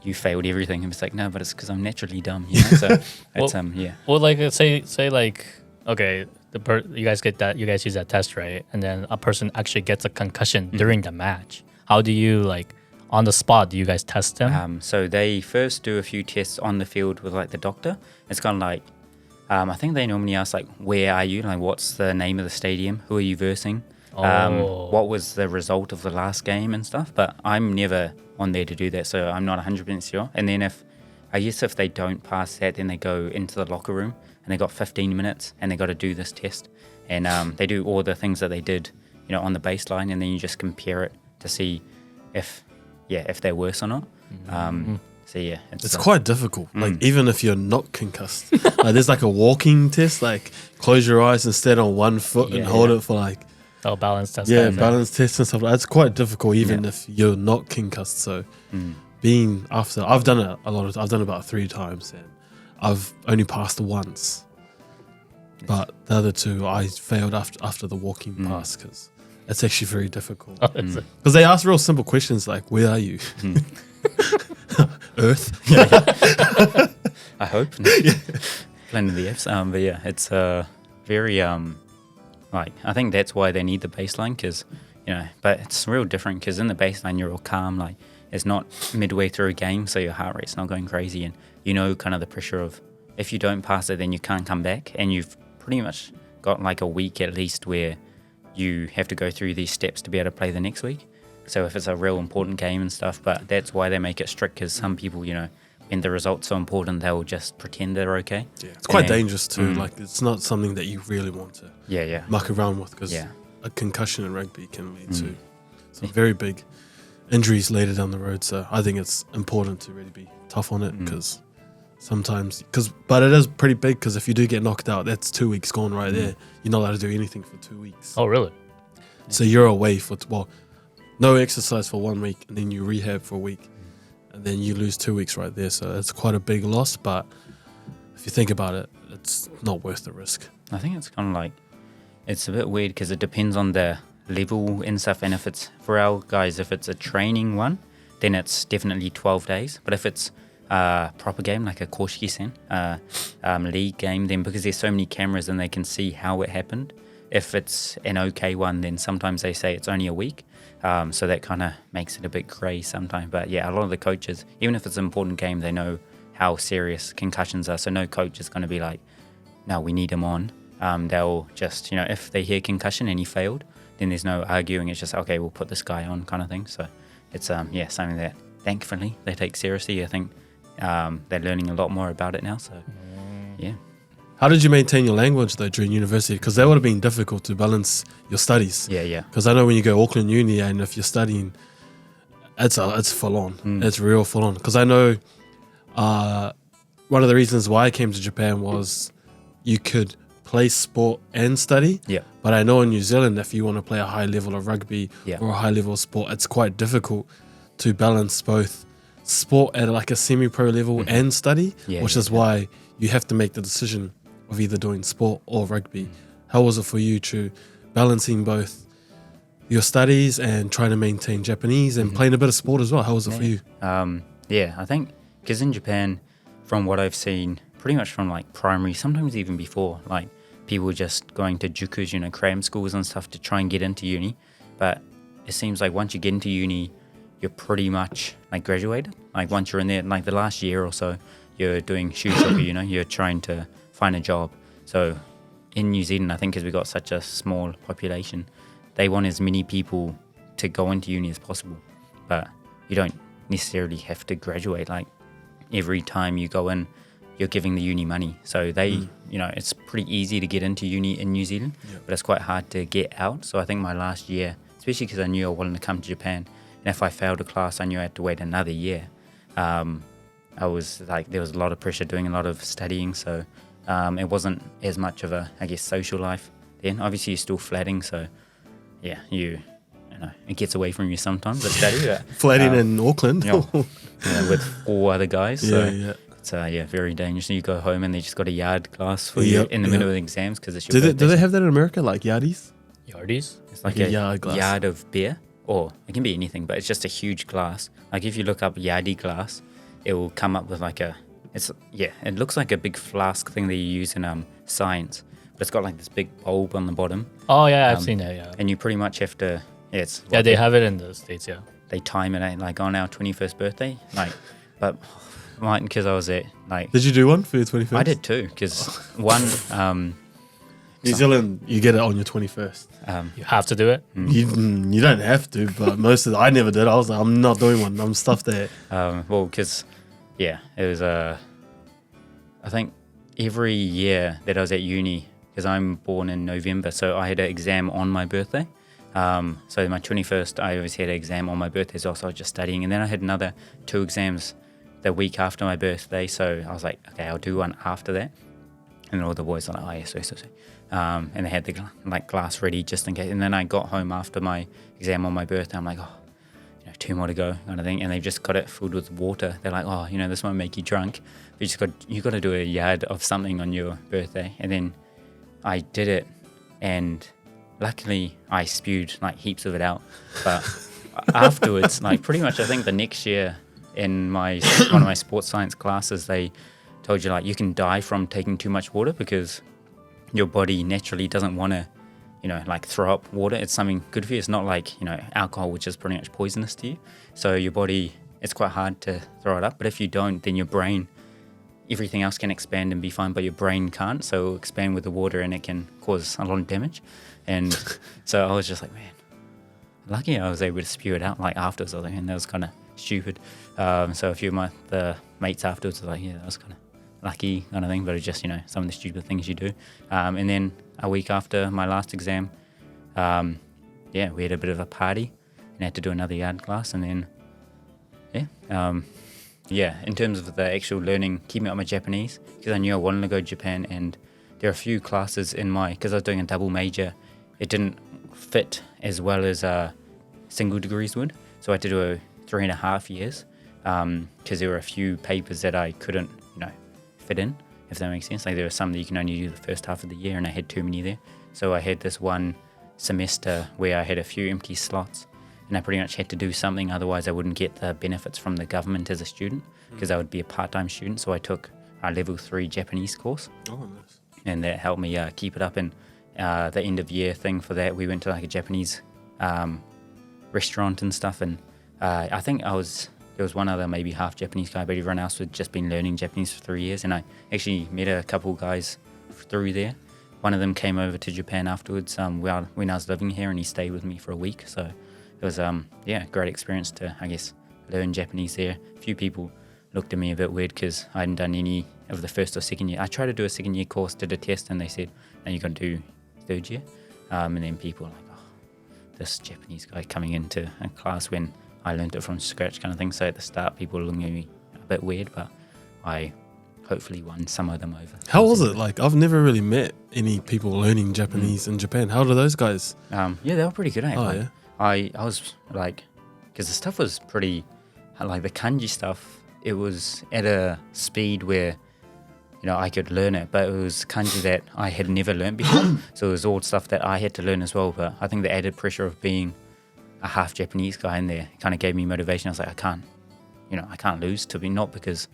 B: you failed everything. And it's like, no, but it's because I'm naturally dumb. So it's, yeah.
C: Well, like say like, okay, you guys use that test, right? And then a person actually gets a concussion during the match. How do you, like, on the spot, do you guys test them?
B: So they first do a few tests on the field with like the doctor. It's kind of like, I think they normally ask like, where are you? Like, what's the name of the stadium? Who are you versing? What was the result of the last game and stuff? But I'm never on there to do that, so I'm not 100% sure. And then if they don't pass that, then they go into the locker room and they got 15 minutes and they got to do this test. And they do all the things that they did, on the baseline, and then you just compare it to see if they're worse or not. So yeah,
A: it's quite difficult. Like even if you're not concussed, like there's like a walking test. Like close your eyes and stand on one foot and hold it for like
C: balance test.
A: Balance test and stuff. It's quite difficult even if you're not concussed. So being after, I've done it a lot. I've done it about 3 times, and I've only passed once. But the other 2, I failed after the walking pass, because it's actually very difficult. Because they ask real simple questions like, "Where are you?" Earth.
B: I hope. Plenty of the Fs. But yeah, it's very like, I think that's why they need the baseline, because but it's real different, because in the baseline you're all calm. Like, it's not midway through a game, so your heart rate's not going crazy, and kind of the pressure of, if you don't pass it, then you can't come back, and you've pretty much got like a week at least where you have to go through these steps to be able to play the next week. So if it's a real important game and stuff, but that's why they make it strict, because some people, when the result's so important, they'll just pretend they're okay.
A: Yeah, it's quite dangerous too. Like, it's not something that you really want to muck around with, because a concussion in rugby can lead to some very big injuries later down the road. So I think it's important to really be tough on it, because but it is pretty big, because if you do get knocked out, that's 2 weeks gone right there. You're not allowed to do anything for 2 weeks.
C: Oh, really?
A: So you're away for, no exercise for 1 week, and then you rehab for a week, and then you lose 2 weeks right there. So it's quite a big loss, but if you think about it, it's not worth the risk.
B: I think it's kind of like, it's a bit weird, because it depends on the level and stuff. And if it's, for our guys, if it's a training one, then it's definitely 12 days. But if it's a proper game, like a Koshiki-sen, league game, then because there's so many cameras and they can see how it happened, if it's an okay one, then sometimes they say it's only a week. So that kind of makes it a bit grey sometimes. But yeah, a lot of the coaches, even if it's an important game, they know how serious concussions are. So no coach is going to be like, no, we need him on. They'll just, if they hear concussion and he failed, then there's no arguing. It's just, okay, we'll put this guy on, kind of thing. So it's something that thankfully they take seriously. I think they're learning a lot more about it now. So yeah.
A: How did you maintain your language though during university? Because that would have been difficult to balance your studies.
B: Yeah.
A: Because I know when you go Auckland Uni, and if you're studying, it's full on. It's real full on. Because I know one of the reasons why I came to Japan was you could play sport and study.
B: Yeah.
A: But I know in New Zealand, if you want to play a high level of rugby or a high level of sport, it's quite difficult to balance both sport at like a semi-pro level and study, which is why you have to make the decision of either doing sport or rugby. How was it for you to balancing both your studies and trying to maintain Japanese and playing a bit of sport as well? How was it for you?
B: I think because in Japan, from what I've seen, pretty much from like primary, sometimes even before, like people just going to jukus, cram schools and stuff to try and get into uni. But it seems like once you get into uni, you're pretty much like graduated. Like once you're in there, like the last year or so, you're doing shushoku, you're trying to find a job. So in New Zealand, I think because we've got such a small population, they want as many people to go into uni as possible. But you don't necessarily have to graduate. Like every time you go in, you're giving the uni money. So they, you know, it's pretty easy to get into uni in New Zealand, but it's quite hard to get out. So I think my last year, especially because I knew I wanted to come to Japan, and if I failed a class, I knew I had to wait another year. I was like, there was a lot of pressure doing a lot of studying, so it wasn't as much of a, I guess, social life then. Obviously, you're still flatting, so yeah, you know, it gets away from you sometimes, the study. But,
A: Flatting in Auckland.
B: you know, with 4 other guys, so
A: yeah.
B: it's very dangerous. You go home and they just got a yard class for you in the middle of the exams because it's your
A: Do they have that in America, like yardies?
C: Yardies?
B: It's like
A: a
B: a
A: yard class.
B: yard of beer, or it can be anything, but it's just a huge glass. Like if you look up yardie glass, it will come up with like it looks like a big flask thing that you use in science, but it's got like this big bulb on the bottom.
C: Oh yeah, I've seen that. Yeah.
B: And you pretty much have to.
C: Yeah, they have it in the States. Yeah.
B: They time it like on our 21st birthday, like, but mine because I was there. Like,
A: Did you do one for your 21st?
B: I did too, because one.
A: New Zealand, you get it on your 21st.
C: You have to do it.
A: You don't have to, but I never did. I was like, I'm not doing one. I'm stuffed there.
B: Well, because it was I think every year that I was at uni, because I'm born in November, so I had an exam on my birthday. So my 21st, I always had an exam on my birthday as well, so I was just studying. And then I had another 2 exams the week after my birthday, so I was like, okay, I'll do one after that. And all the boys were like, oh, yes, yes, yes. And they had the glass ready just in case. And then I got home after my exam on my birthday. I'm like, 2 more to go kind of thing. And they've just got it filled with water. They're like, this won't make you drunk. But you got to do a yard of something on your birthday. And then I did it, and luckily I spewed like heaps of it out. But afterwards, like pretty much I think the next year in one of my sports science classes, they told you like you can die from taking too much water because your body naturally doesn't want to, like throw up water. It's something good for you. It's not like, alcohol, which is pretty much poisonous to you. So your body, it's quite hard to throw it up. But if you don't, then your brain, everything else can expand and be fine, but your brain can't. So it'll expand with the water and it can cause a lot of damage. And so I was just like, man, lucky I was able to spew it out like afterwards. I was like, man, that was kind of stupid. So a few of the mates afterwards were like, yeah, that was kind of lucky kind of thing, but it's just, some of the stupid things you do. And then a week after my last exam, we had a bit of a party and had to do another yard class. And then, in terms of the actual learning, keeping up my Japanese, because I knew I wanted to go to Japan, and there are a few classes because I was doing a double major, it didn't fit as well as single degrees would. So I had to do 3.5 years because there were a few papers that I couldn't, fit in, if that makes sense. Like there were some that you can only do the first half of the year, and I had too many there. So I had this one semester where I had a few empty slots, and I pretty much had to do something, otherwise I wouldn't get the benefits from the government as a student, because I would be a part-time student. So I took a level 3 Japanese course. Oh, nice. And that helped me keep it up. And the end of year thing for that, we went to like a Japanese restaurant and stuff, and I think there was one other maybe half Japanese guy, but everyone else had just been learning Japanese for 3 years. And I actually met a couple guys through there. One of them came over to Japan afterwards when I was living here, and he stayed with me for a week. So it was a great experience to, I guess, learn Japanese there. A few people looked at me a bit weird because I hadn't done any of the first or second year. I tried to do a second year course, did a test, and they said, no, you're going to do third year. And then people were like, this Japanese guy coming into a class when I learned it from scratch kind of thing. So at the start, people were looking at me a bit weird, but I hopefully won some of them over.
A: How was it? Like, I've never really met any people learning Japanese in Japan. How do those guys?
B: They were pretty good.
A: Yeah.
B: I was like, because the stuff was pretty, like the kanji stuff, it was at a speed where, I could learn it, but it was kanji that I had never learned before. So it was all stuff that I had to learn as well. But I think the added pressure of being a half Japanese guy in there kind of gave me motivation. I was like, I can't lose, to be not because,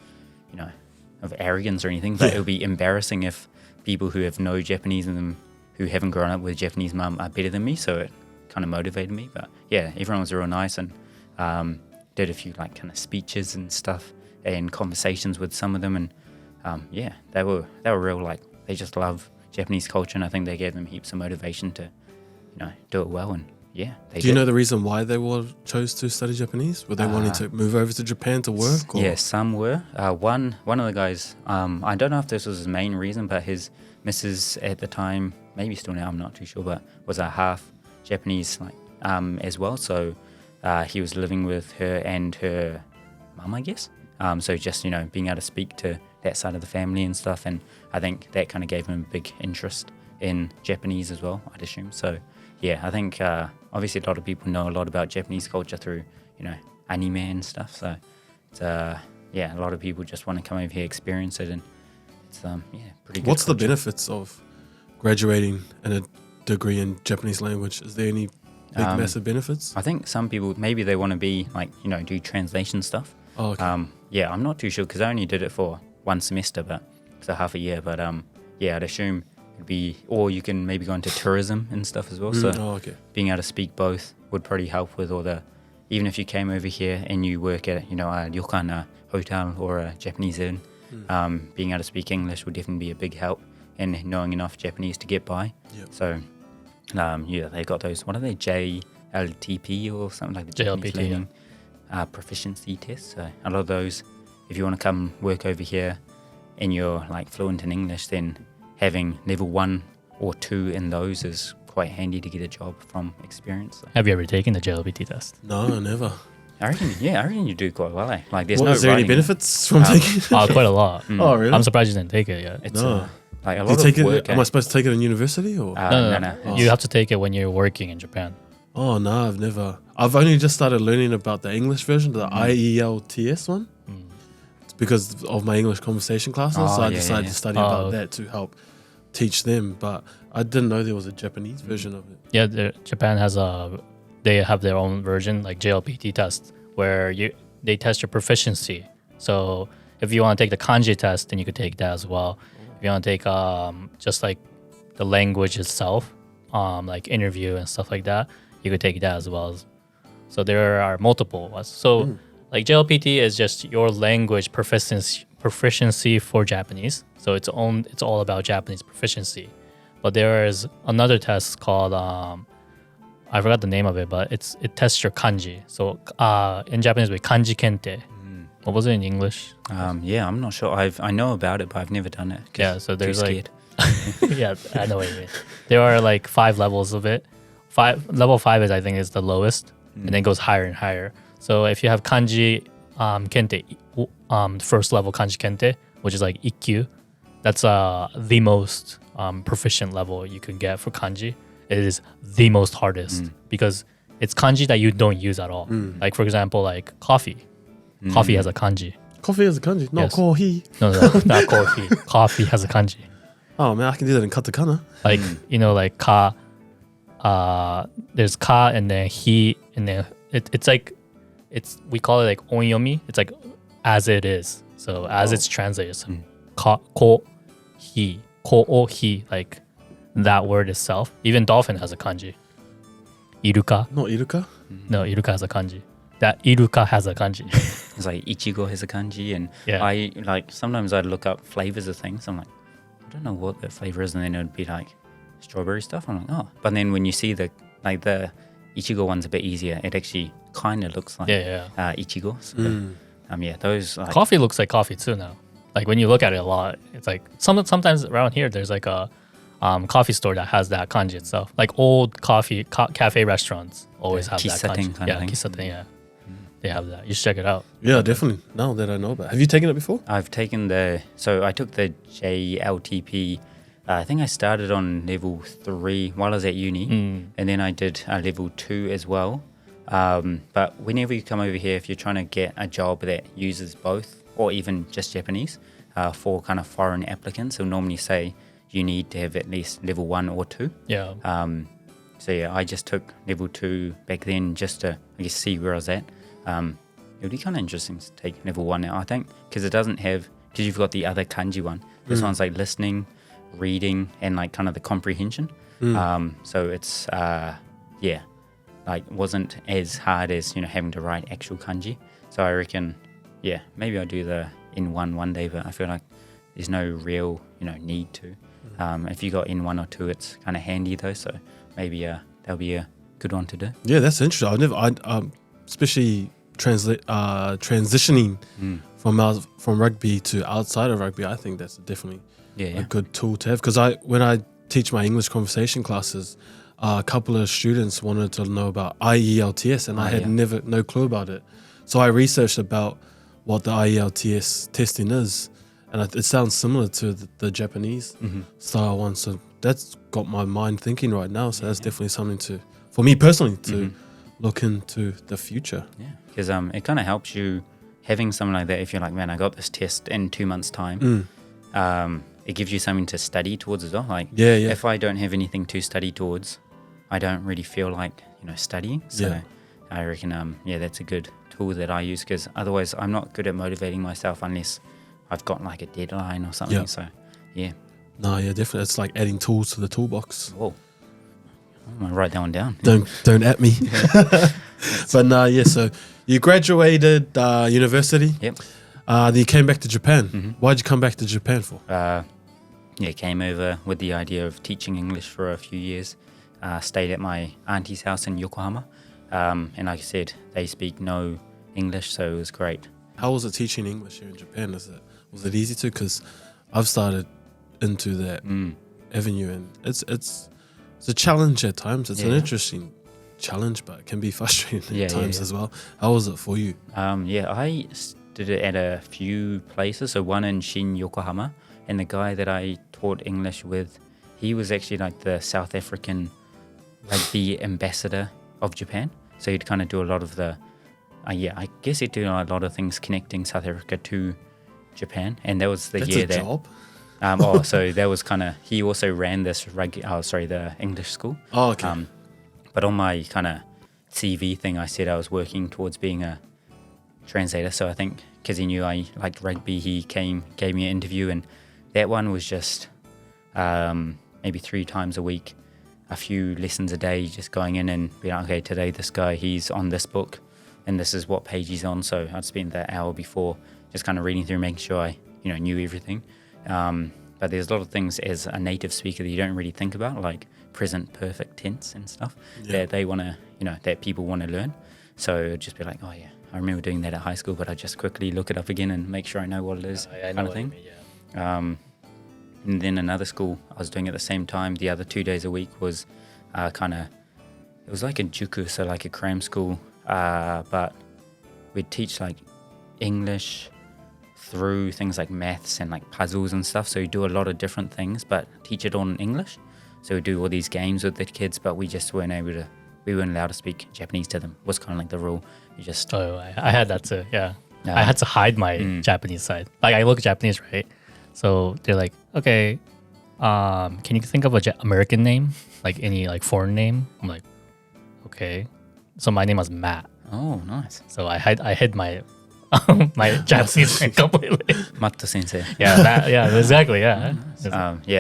B: of arrogance or anything, but it would be embarrassing if people who have no Japanese in them, who haven't grown up with Japanese mum, are better than me. So it kind of motivated me. But yeah, everyone was real nice, and did a few like kind of speeches and stuff and conversations with some of them, and they were real, like they just love Japanese culture, and I think they gave them heaps of motivation to, do it well. And yeah, they
A: Do you
B: did.
A: know the reason why they chose to study Japanese? Were they wanting to move over to Japan to work? Or?
B: Yeah, some were. One of the guys, I don't know if this was his main reason, but his missus at the time, maybe still now, I'm not too sure, but was a half Japanese as well. So he was living with her and her mum, I guess. So just, being able to speak to that side of the family and stuff. And I think that kind of gave him a big interest in Japanese as well, I'd assume. So yeah, I think obviously a lot of people know a lot about Japanese culture through, anime and stuff. So it's, a lot of people just want to come over here, experience it, and it's pretty good.
A: What's the
B: culture.
A: benefits of graduating in a degree in Japanese language? Is there any big, massive benefits?
B: I think some people, maybe they want to be do translation stuff.
A: Oh, okay.
B: I'm not too sure because I only did it for one semester, so half a year. But I'd assume it'd be, or you can maybe go into tourism and stuff as well. So
A: okay.
B: being able to speak both would probably help with all the, even if you came over here and you work at, a ryokan, a hotel or a Japanese inn, being able to speak English would definitely be a big help, and knowing enough Japanese to get by.
A: Yep.
B: So, they got those, what are they, JLTP or something like the Japanese
C: JLPT,
B: learning proficiency tests. So a lot of those, if you want to come work over here and you're fluent in English, then having level 1 or 2 in those is quite handy to get a job from experience. So.
C: Have you ever taken the JLPT test?
A: No, never.
B: I reckon you do quite well. There's
A: Is there any
B: writing.
A: benefits from taking it?
C: Quite a lot.
A: Oh, really?
C: I'm surprised you didn't take it yet.
B: It's
A: No.
B: a
A: Do you
B: lot
A: take
B: of
A: it?
B: work.
A: Am I supposed to take it in university or?
B: No.
C: You have to take it when you're working in Japan.
A: Oh no, I've never. I've only just started learning about the English version, the IELTS one. It's because of my English conversation classes, so I decided to study about that to help teach them. But I didn't know there was a Japanese version of it.
C: Yeah, Japan has they have their own version, like JLPT test, where they test your proficiency. So if you want to take the kanji test, then you could take that as well. If you want to take just like the language itself, like interview and stuff like that, you could take that as well. So there are multiple ones. So like JLPT is just your language proficiency for Japanese. So it's all about Japanese proficiency. But there is another test called I forgot the name of it, but it tests your kanji. So in Japanese, we kanji kente. What was it in English?
B: I'm not sure. I know about it, but I've never done it.
C: Yeah, so there's
B: too
C: like
B: scared.
C: yeah, I know what you mean. There are like 5 levels of it. Level 5 is, I think, is the lowest, and then it goes higher and higher. So if you have kanji kente, first level kanji kente, which is like ikkyu, that's the most proficient level you can get for kanji. It is the most hardest because it's kanji that you don't use at all. Like for example, like coffee. Coffee has a kanji.
A: Coffee has a kanji, not
C: Yes.
A: kohi.
C: No, not coffee. Coffee has a kanji.
A: Oh man, I can do that in katakana.
C: Like like ka. There's ka and then he and then it's we call it like onyomi. It's like as it is. So as it's translated. So ka ko he ko o he, like that word itself. Even dolphin has a kanji. Iruka.
A: Not iruka.
C: No, iruka has a kanji. That iruka has a kanji.
B: It's like ichigo has a kanji, and
C: Yeah.
B: I sometimes I'd look up flavors of things. I'm like, I don't know what the flavor is, and then it would be like strawberry stuff. I'm like, oh, but then when you see the ichigo one's a bit easier, it actually kind of looks like ichigo. So, those like,
C: Coffee looks like coffee too now. Like when you look at it a lot, it's like sometimes around here there's like a coffee store that has that kanji itself. Like old cafe restaurants always have that
B: Kisaten
C: kanji.
B: kind of
C: Yeah,
B: thing.
C: kisaten, yeah. They have that. You should check it out.
A: Yeah, definitely. Now that I know about it. Have you taken it before?
B: I've taken I took the JLTP. I think I started on level 3 while I was at uni, and then I did level 2 as well. But whenever you come over here, if you're trying to get a job that uses both, or even just Japanese, for kind of foreign applicants, they'll normally say you need to have at least level 1 or 2.
C: Yeah.
B: I just took level 2 back then just to, I guess, see where I was at. It would be kind of interesting to take level 1 now, I think, because you've got the other kanji one. This one's like listening, reading, and like kind of the comprehension. So it's, wasn't as hard as, having to write actual kanji. So I reckon, maybe I'll do the N1 one day, but I feel like there's no real, need to. If you got N1 or 2, it's kind of handy though. So maybe that'll be a good one to do.
A: Yeah, that's interesting. Especially transitioning from rugby to outside of rugby. I think that's definitely a good tool to have. Because when I teach my English conversation classes, a couple of students wanted to know about IELTS, and I had no clue about it. So I researched about what the IELTS testing is, and it sounds similar to the Japanese style one. So that's got my mind thinking right now. So that's definitely something for me personally, to look into the future.
B: Yeah, because it kind of helps you having something like that. If you're like, man, I got this test in 2 months' time, it gives you something to study towards as well. Like, if I don't have anything to study towards, I don't really feel like, studying. So I reckon, that's a good tool that I use, because otherwise I'm not good at motivating myself unless I've got like a deadline or something. So, yeah.
A: No, yeah, definitely. It's like adding tools to the toolbox.
B: Whoa. I'm going to write that one down.
A: Don't at me. But so you graduated university.
B: Yep.
A: Then you came back to Japan. Why'd you come back to Japan for?
B: Came over with the idea of teaching English for a few years. Stayed at my auntie's house in Yokohama. And like I said, they speak no English, so it was great.
A: How was it teaching English here in Japan? Was it easy to? Because I've started into that avenue, and it's a challenge at times. It's an interesting challenge, but it can be frustrating at times as well. How was it for you?
B: I did it at a few places. So one in Shin, Yokohama, and the guy that I taught English with, he was actually like the South African rugby ambassador of Japan. So he'd kind of do a lot of the, I guess he'd do a lot of things connecting South Africa to Japan. And that was the
A: That's
B: year
A: a job?
B: So that was kind of, he also ran this the English school.
A: Oh, okay.
B: But on my kind of CV thing, I said I was working towards being a translator. So I think because he knew I liked rugby, he gave me an interview, and that one was just maybe 3 times a week, a few lessons a day, just going in and being like, okay, today this guy, he's on this book and this is what page he's on. So I'd spend that hour before just kind of reading through, making sure I knew everything. But there's a lot of things as a native speaker that you don't really think about, like present perfect tense and stuff that they want to, that people want to learn. So it'd just be like, oh yeah, I remember doing that at high school, but I just quickly look it up again and make sure I know what it is, kind of thing. And then another school I was doing at the same time, the other 2 days a week was it was like a juku, so like a cram school, but we'd teach like English through things like maths and like puzzles and stuff. So we do a lot of different things, but teach it all in English. So we do all these games with the kids, but we just weren't allowed to speak Japanese to them. Was kind of like the rule. You just
C: I had that too. Yeah, I had to hide my Japanese side. Like I look Japanese, right? So they're like, okay, can you think of a American name, like any like foreign name? I'm like, okay. So my name was Matt.
B: Oh, nice.
C: So I hid my my Japanese name completely.
B: Matta sensei.
C: Yeah, exactly. Yeah.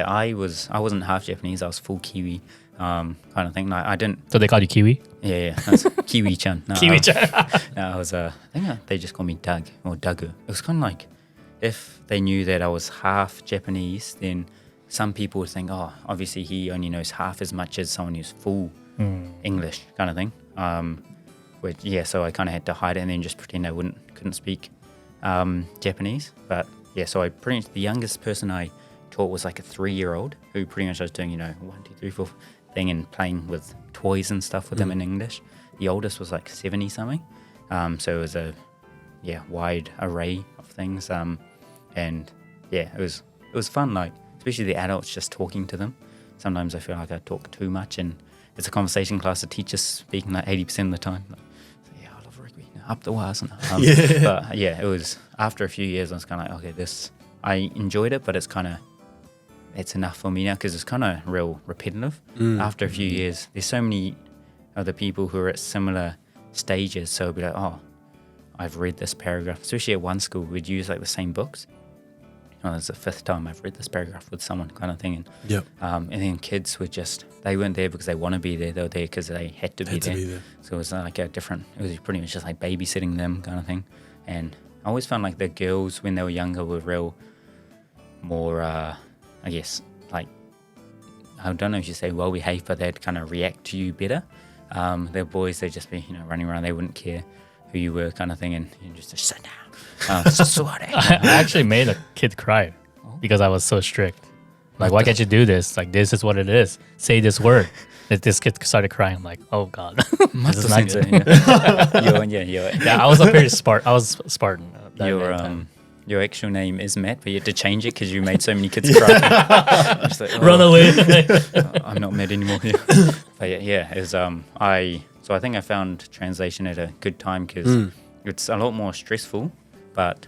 B: I wasn't half Japanese. I was full Kiwi, kind of thing. Like, I didn't.
C: So they called you Kiwi?
B: Yeah. That's Kiwi-chan. No,
C: Kiwi-chan.
B: I was. I think they just called me Doug or Dagu. It was kind of like, if they knew that I was half Japanese, then some people would think, oh, obviously he only knows half as much as someone who's full English, kind of thing. So I kind of had to hide it and then just pretend I couldn't speak Japanese. But so I pretty much, the youngest person I taught was like a 3-year-old who pretty much I was doing 1, 2, 3, 4 thing and playing with toys and stuff with them in English. The oldest was like 70 something. So it was a wide array of things. It was fun. Like especially the adults, just talking to them. Sometimes I feel like I talk too much, and it's a conversation class. The teacher's speaking like 80% of the time. Like, I love rugby. Up the wires. But it was after a few years. I was kind of like, okay, I enjoyed it, but it's enough for me now because it's kind of real repetitive. After a few years, there's so many other people who are at similar stages. So it'll be like, oh, I've read this paragraph. Especially at one school, we'd use like the same books. It's the 5th time I've read this paragraph with someone, kind of thing. And then kids were they weren't there because they want to be there. They were there because they had to be there. So it was like it was pretty much just like babysitting them, kind of thing. And I always found like the girls when they were younger were real more, I guess, like, I don't know if you say well behaved, but they'd kind of react to you better. Their boys, they'd just be, running around. They wouldn't care who you were, kind of thing, and you just sit down.
C: I actually made a kid cry because I was so strict. Like, why can't you do this? Like, this is what it is. Say this word. This kid started crying. I'm like, oh god, this is not good. Yeah, I was a very Spartan. I was Spartan.
B: Your actual name is Matt, but you had to change it because you made so many kids cry. Just like,
C: Run away.
B: I'm not Matt anymore. But yeah, it was, so I think I found translation at a good time because it's a lot more stressful, but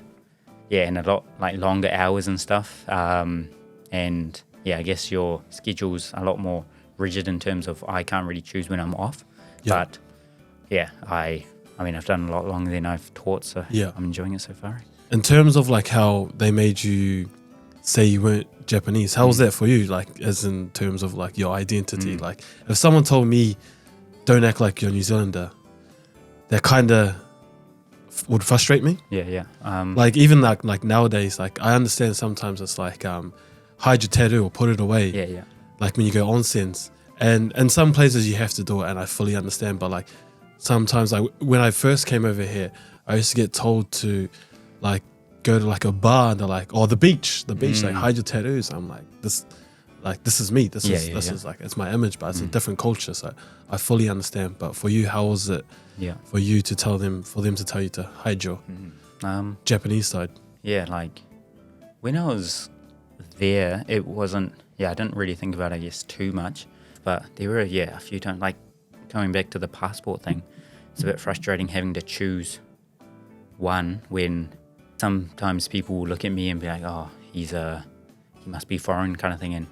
B: yeah, and a lot like longer hours and stuff. And yeah, I guess your schedule's a lot more rigid in terms of I can't really choose when I'm off. Yeah. But yeah, I mean, I've done a lot longer than I've taught, so yeah. I'm enjoying it so far.
A: In terms of like how they made you say you weren't Japanese, how was that for you? Like, as in terms of like your identity, like if someone told me, don't act like you're New Zealander, that kind of would frustrate me.
B: Yeah.
A: Like even like nowadays, like I understand sometimes it's like hide your tattoo or put it away.
B: Yeah.
A: Like when you go onsens, and in some places you have to do it, and I fully understand. But like sometimes, like when I first came over here, I used to get told to like go to like a bar and they're like, the beach, like hide your tattoos. I'm like, this is me. This is like, it's my image, but it's a different culture. So I fully understand. But for you, how was it?
B: Yeah.
A: For you to tell them, for them to tell you to hide your Japanese side.
B: Yeah, like when I was there, it wasn't. Yeah, I didn't really think about it, I guess, too much. But there were a few times, like coming back to the passport thing. It's a bit frustrating having to choose one when sometimes people will look at me and be like, oh, he must be foreign kind of thing. And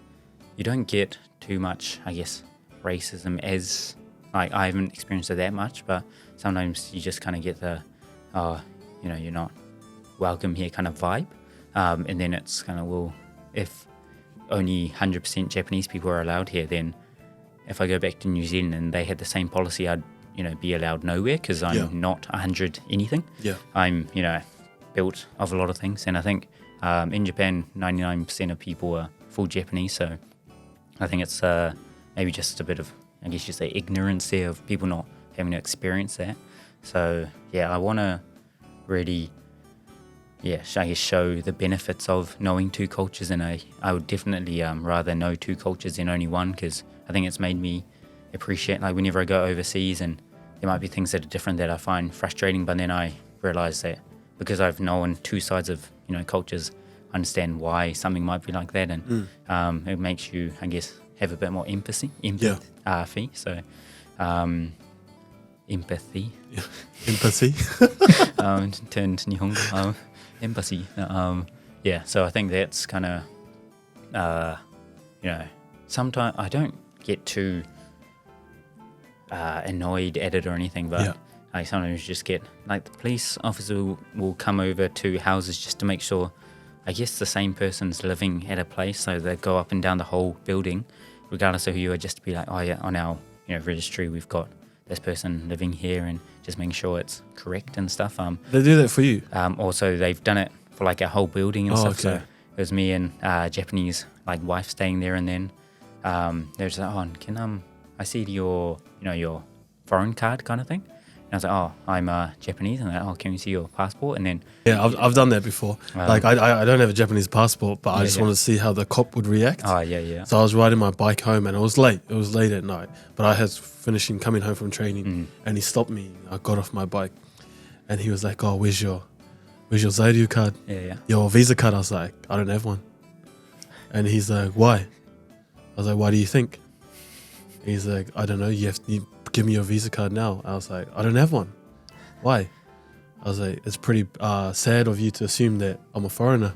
B: you don't get too much, I guess, racism as, like, I haven't experienced it that much, but sometimes you just kind of get the, you're not welcome here kind of vibe. And then it's kind of, well, if only 100% Japanese people are allowed here, then if I go back to New Zealand and they had the same policy, I'd, be allowed nowhere because I'm not 100 anything. Yeah. I'm, built of a lot of things. And I think in Japan, 99% of people are full Japanese. So I think it's maybe just a bit of, I guess you say, ignorance there of people not having to experience that. So, yeah, I want to really, I guess, show the benefits of knowing two cultures. And I would definitely rather know two cultures than only one, because I think it's made me appreciate, like, whenever I go overseas and there might be things that are different that I find frustrating, but then I realize that because I've known two sides of, cultures, I understand why something might be like that, and it makes you, I guess, have a bit more empathy. So, empathy.
A: Yeah. Empathy.
B: Turned Nihongo. Empathy. So I think that's kind of, sometimes I don't get too annoyed at it or anything, but I sometimes just get, like, the police officer will come over to houses just to make sure, I guess, the same person's living at a place, so they go up and down the whole building, regardless of who you are, just to be like, oh yeah, on our registry we've got this person living here, and just making sure it's correct and stuff.
A: They do that for you?
B: Also, they've done it for like a whole building and stuff.
A: Okay.
B: So it was me and Japanese like wife staying there, and then they're just like, oh, can I see your your foreign card kind of thing? And I was like, oh, I'm Japanese. And they're like, oh, can we see your passport? And then
A: I've done that before. Like I don't have a Japanese passport, but I just wanted to see how the cop would react.
B: Oh yeah.
A: So I was riding my bike home, and it was late. It was late at night, but I was coming home from training, and he stopped me. I got off my bike, and he was like, oh, where's your Zairyu card?
B: Yeah.
A: Your visa card? I was like, I don't have one. And he's like, why? I was like, why do you think? He's like, I don't know, you give me your visa card now. I was like, I don't have one. Why? I was like, it's pretty sad of you to assume that I'm a foreigner.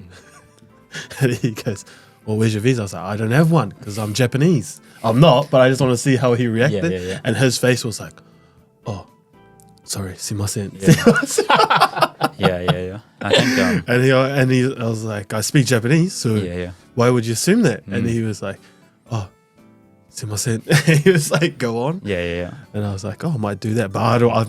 A: And he goes, well, where's your visa? I was like, I don't have one because I'm Japanese. I'm not, but I just want to see how he reacted.
B: Yeah.
A: And his face was like, oh, sorry, sumimasen.
B: Yeah. I think
A: I was like, I speak Japanese, so why would you assume that? And he was like, oh, sumimasen. He was like, go on.
B: Yeah.
A: And I was like, oh, I might do that, but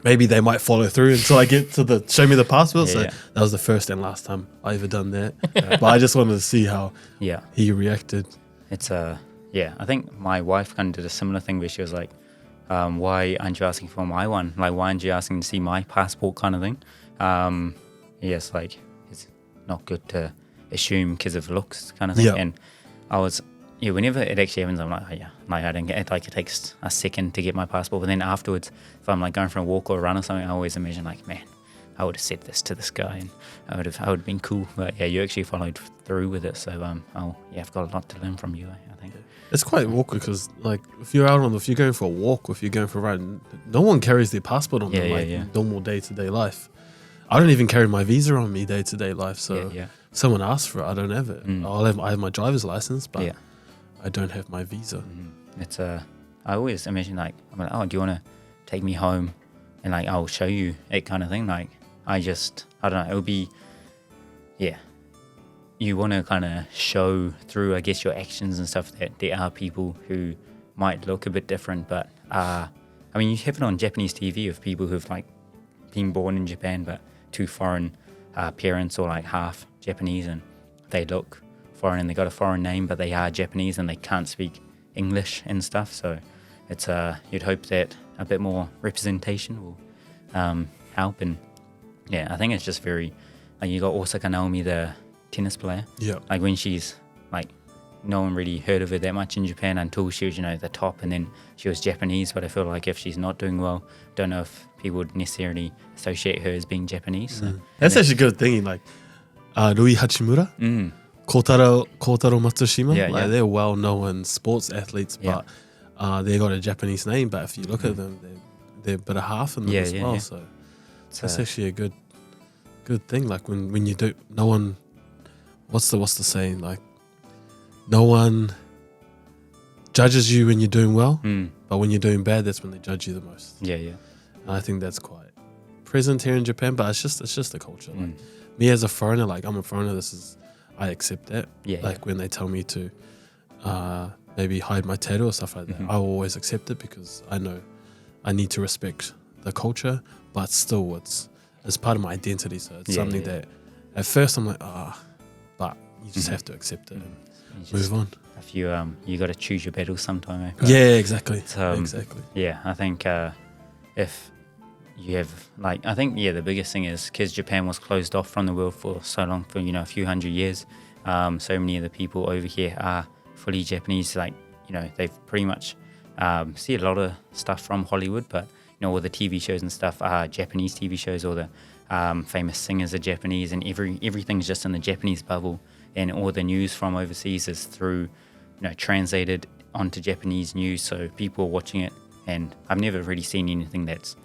A: maybe they might follow through until I get to show me the passport. So that was the first and last time I ever done that. But I just wanted to see how he reacted.
B: It's I think my wife kind of did a similar thing where she was like, why aren't you asking for my one? Like, why aren't you asking to see my passport kind of thing? Yes, like, it's not good to assume because of looks kind of thing.
A: Yeah.
B: And I was, whenever it actually happens, I'm like, oh, yeah, like, I don't get it. Like, it takes a second to get my passport. But then afterwards, if I'm like going for a walk or a run or something, I always imagine like, man, I would have said this to this guy and I would have been cool. But yeah, you actually followed through with it. So, I've got a lot to learn from you, I think.
A: It's quite awkward because, like, if you're going for a walk, or if you're going for a run, no one carries their passport on them, normal day-to-day life. I don't even carry my visa on me day-to-day life, so if someone asks for it, I don't have it. I have my driver's license, but I don't have my visa.
B: It's I always imagine like, I'm like, oh, do you want to take me home and like I'll show you it kind of thing. Like I don't know, it would be, you want to kind of show through, I guess, your actions and stuff that there are people who might look a bit different, but I mean, you have it on Japanese TV of people who've like been born in Japan but to foreign parents or like half Japanese and they look foreign and they got a foreign name but they are Japanese and they can't speak English and stuff. So it's you'd hope that a bit more representation will help. And I think it's just very like, you got Osaka Naomi, the tennis player. Like when she's like, no one really heard of her that much in Japan until she was, the top, and then she was Japanese. But I feel like if she's not doing well, don't know if people would necessarily associate her as being Japanese. So.
A: That's actually a good thing. Like Rui Hachimura, Kotaro Matsushima, they're well-known sports athletes, but they got a Japanese name. But if you look at them, they're a bit of half in them as well. So that's actually a good thing. Like when you do, no one. What's the saying? Like, no one judges you when you're doing well, but when you're doing bad, that's when they judge you the most. And I think that's quite present here in Japan, but it's just the culture. Like me as a foreigner, like I'm a foreigner, I accept that. Like when they tell me to maybe hide my tattoo or stuff like that, I will always accept it because I know I need to respect the culture, but still it's part of my identity. So it's something that at first I'm like, but you just have to accept it and move on.
B: If you got to choose your battles sometime. Eh?
A: Yeah, exactly.
B: Exactly. Yeah, I think if you have like, I think the biggest thing is because Japan was closed off from the world for so long, for a few hundred years. So many of the people over here are fully Japanese. Like they've pretty much see a lot of stuff from Hollywood, but all the TV shows and stuff are Japanese TV shows, or the famous singers are Japanese, and everything's just in the Japanese bubble, and all the news from overseas is through translated onto Japanese news, so people are watching it. And I've never really seen anything that's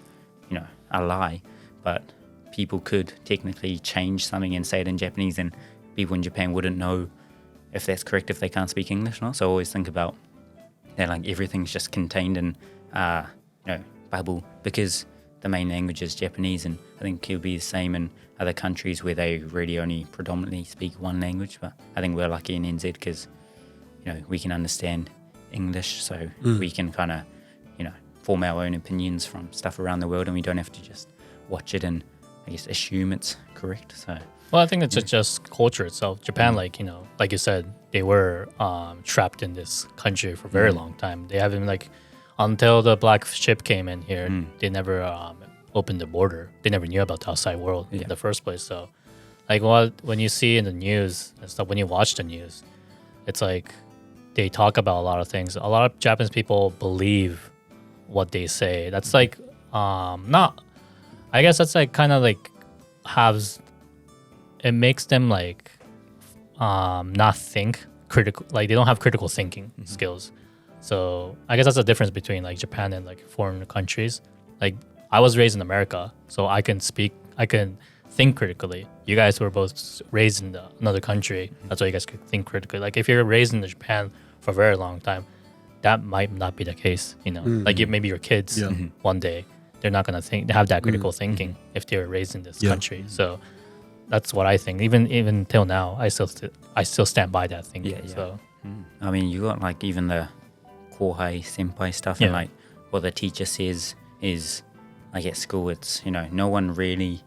B: a lie, but people could technically change something and say it in Japanese, and people in Japan wouldn't know if that's correct if they can't speak English. No? So I always think about that, like everything's just contained in bubble, because the main language is Japanese, and I think it'll be the same in other countries where they really only predominantly speak one language. But I think we're lucky in NZ because we can understand English, so we can kind of form our own opinions from stuff around the world, and we don't have to just watch it and I guess assume it's correct. So
C: well, I think it's just culture itself. Japan, like you said, they were trapped in this country for a very long time. They haven't until the black ship came in here, they never opened the border. They never knew about the outside world in the first place. So, when you see in the news and stuff, when you watch the news, it's like they talk about a lot of things. A lot of Japanese people believe what they say. That's not. I guess that's it makes them not think critical. Like they don't have critical thinking skills. So I guess that's the difference between Japan and foreign countries. Like I was raised in America, so I can think critically. You guys were both raised in another country. That's why you guys could think critically. Like if you're raised in Japan for a very long time, that might not be the case. Maybe your kids one day, they're not gonna have that critical thinking if they're raised in this country. So that's what I think. Even till now, I still stand by that thinking. So
B: I mean, you got even the kohai senpai stuff, and what the teacher says is at school, it's no one really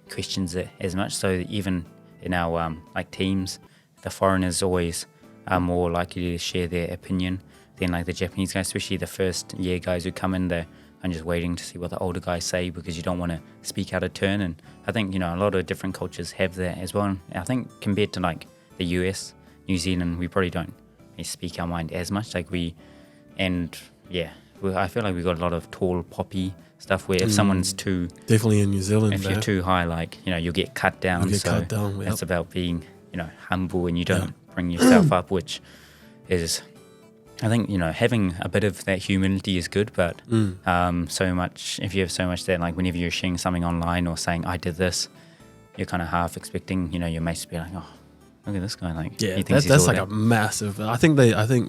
B: questions it as much. So even in our teams, the foreigners always are more likely to share their opinion then like the Japanese guys, especially the first year guys who come in there and just waiting to see what the older guys say because you don't want to speak out of turn. And I think, you know, a lot of different cultures have that as well. And I think compared to like the US, New Zealand, we probably don't speak our mind as much. Like I feel like we got a lot of tall poppy stuff where if someone's too...
A: Definitely in New Zealand.
B: If you're too high, like, you know, you'll get cut down. It's about being, you know, humble and you don't bring yourself up, which is... I think, you know, having a bit of that humility is good, but so much, if you have so much that, like, whenever you're sharing something online or saying, I did this, you're kind of half expecting, you know, your mates to be like, oh, look at this guy. Like, he thinks
A: that's like a massive... I think,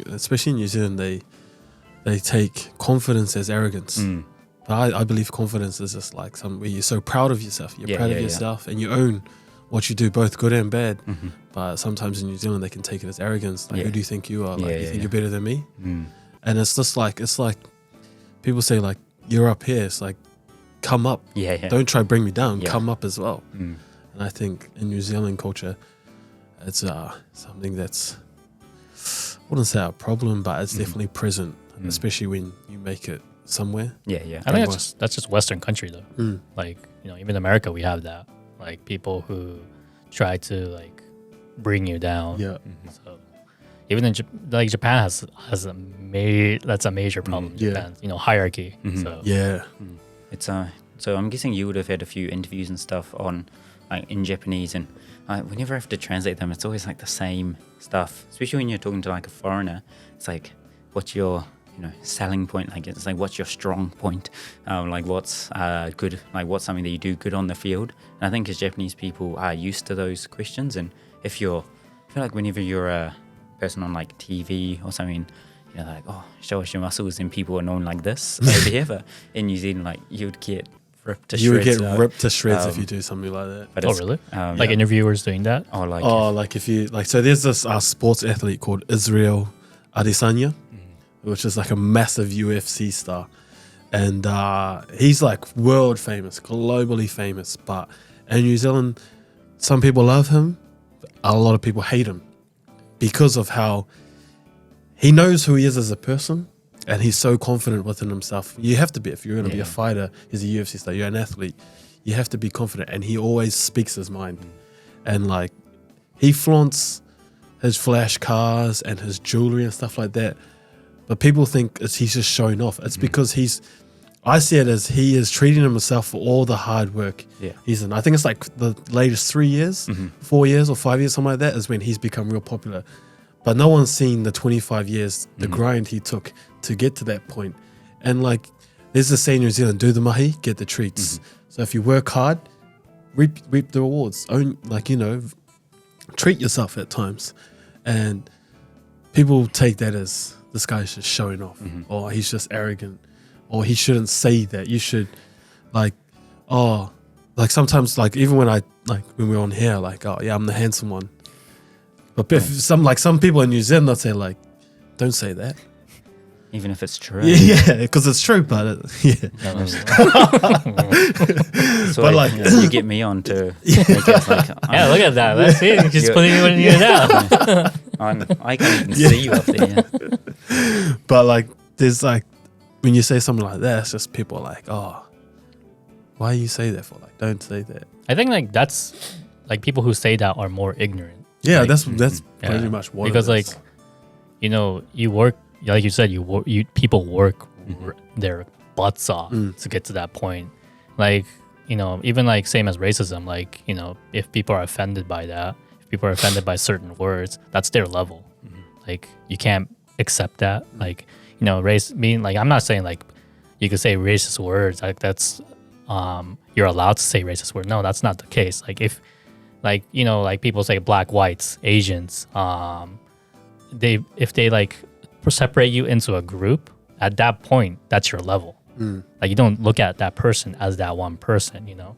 A: especially in New Zealand, they take confidence as arrogance. But I believe confidence is just like where you're so proud of yourself. You're proud of yourself and you own what you do, both good and bad. But sometimes in New Zealand, they can take it as arrogance. Like, who do you think you are? Like, you think you're better than me? And it's just like, people say like, you're up here. It's like, come up. Don't try to bring me down. Come up as well. And I think in New Zealand culture, it's something that's, I wouldn't say a problem, but it's definitely present, especially when you make it somewhere.
C: I think that's just Western country though. Like, you know, even in America we have that. Like people who try to like bring you down. So even in Japan has that's a major problem. In Japan, you know, hierarchy. So
B: it's so I'm guessing you would have had a few interviews and stuff on like in Japanese, and whenever I have to translate them, it's always like the same stuff. Especially when you're talking to like a foreigner, it's like, what's your selling point? Like, it's like, what's your strong point? Like, what's good? Like, what's something that you do good on the field? And I think as Japanese people are used to those questions, and I feel like whenever you're a person on like TV or something, you know, like, oh, show us your muscles, and people are known like this over here. But in New Zealand, like, you'd get ripped to shreds.
A: You would get ripped to shreds if you do something like that.
C: But really? Like interviewers doing that?
A: If you like, so there's this sports athlete called Israel Adesanya, which is like a massive UFC star. And he's like world famous, globally famous. But in New Zealand, some people love him, a lot of people hate him because of how he knows who he is as a person, and he's so confident within himself. You have to be, if you're going to be a fighter, he's a UFC star, you're an athlete, you have to be confident. And he always speaks his mind. And like, he flaunts his flash cars and his jewelry and stuff like that. But people think he's just showing off. It's because I see it as he is treating himself for all the hard work he's in. I think it's like the latest 3 years, 4 years or 5 years, something like that, is when he's become real popular. But no one's seen the 25 years, the grind he took to get to that point. And like, there's the saying in New Zealand, do the mahi, get the treats. So if you work hard, reap the rewards. Treat yourself at times. And people take that as, this guy's just showing off, or he's just arrogant, or he shouldn't say that. You should, sometimes, like, even when we're on here, like, oh yeah, I'm the handsome one. But if some people in New Zealand, they'll say like, don't say that.
B: Even if it's true.
A: Yeah, because it's true, but
B: but like, you get me on to. Look
C: at that. Let's see. He's putting you down.
B: I can't even see you up there.
A: But like, there's like, when you say something like that, it's just people are like, oh, why you say that for? Like, don't say that.
C: I think like that's like people who say that are more ignorant.
A: Yeah, like, that's pretty much what.
C: Because like, you know, you work. Like you said, people work their butts off to get to that point. Like, you know, even like same as racism, like, you know, if people are offended by that, if people are offended by certain words, that's their level. Like, you can't accept that. Like, you know, race being like, I'm not saying like you could say racist words, like that's you're allowed to say racist words. No, that's not the case. Like, if like, you know, like people say black, whites, Asians, if they like separate you into a group, at that point, that's your level. Like, you don't look at that person as that one person, you know?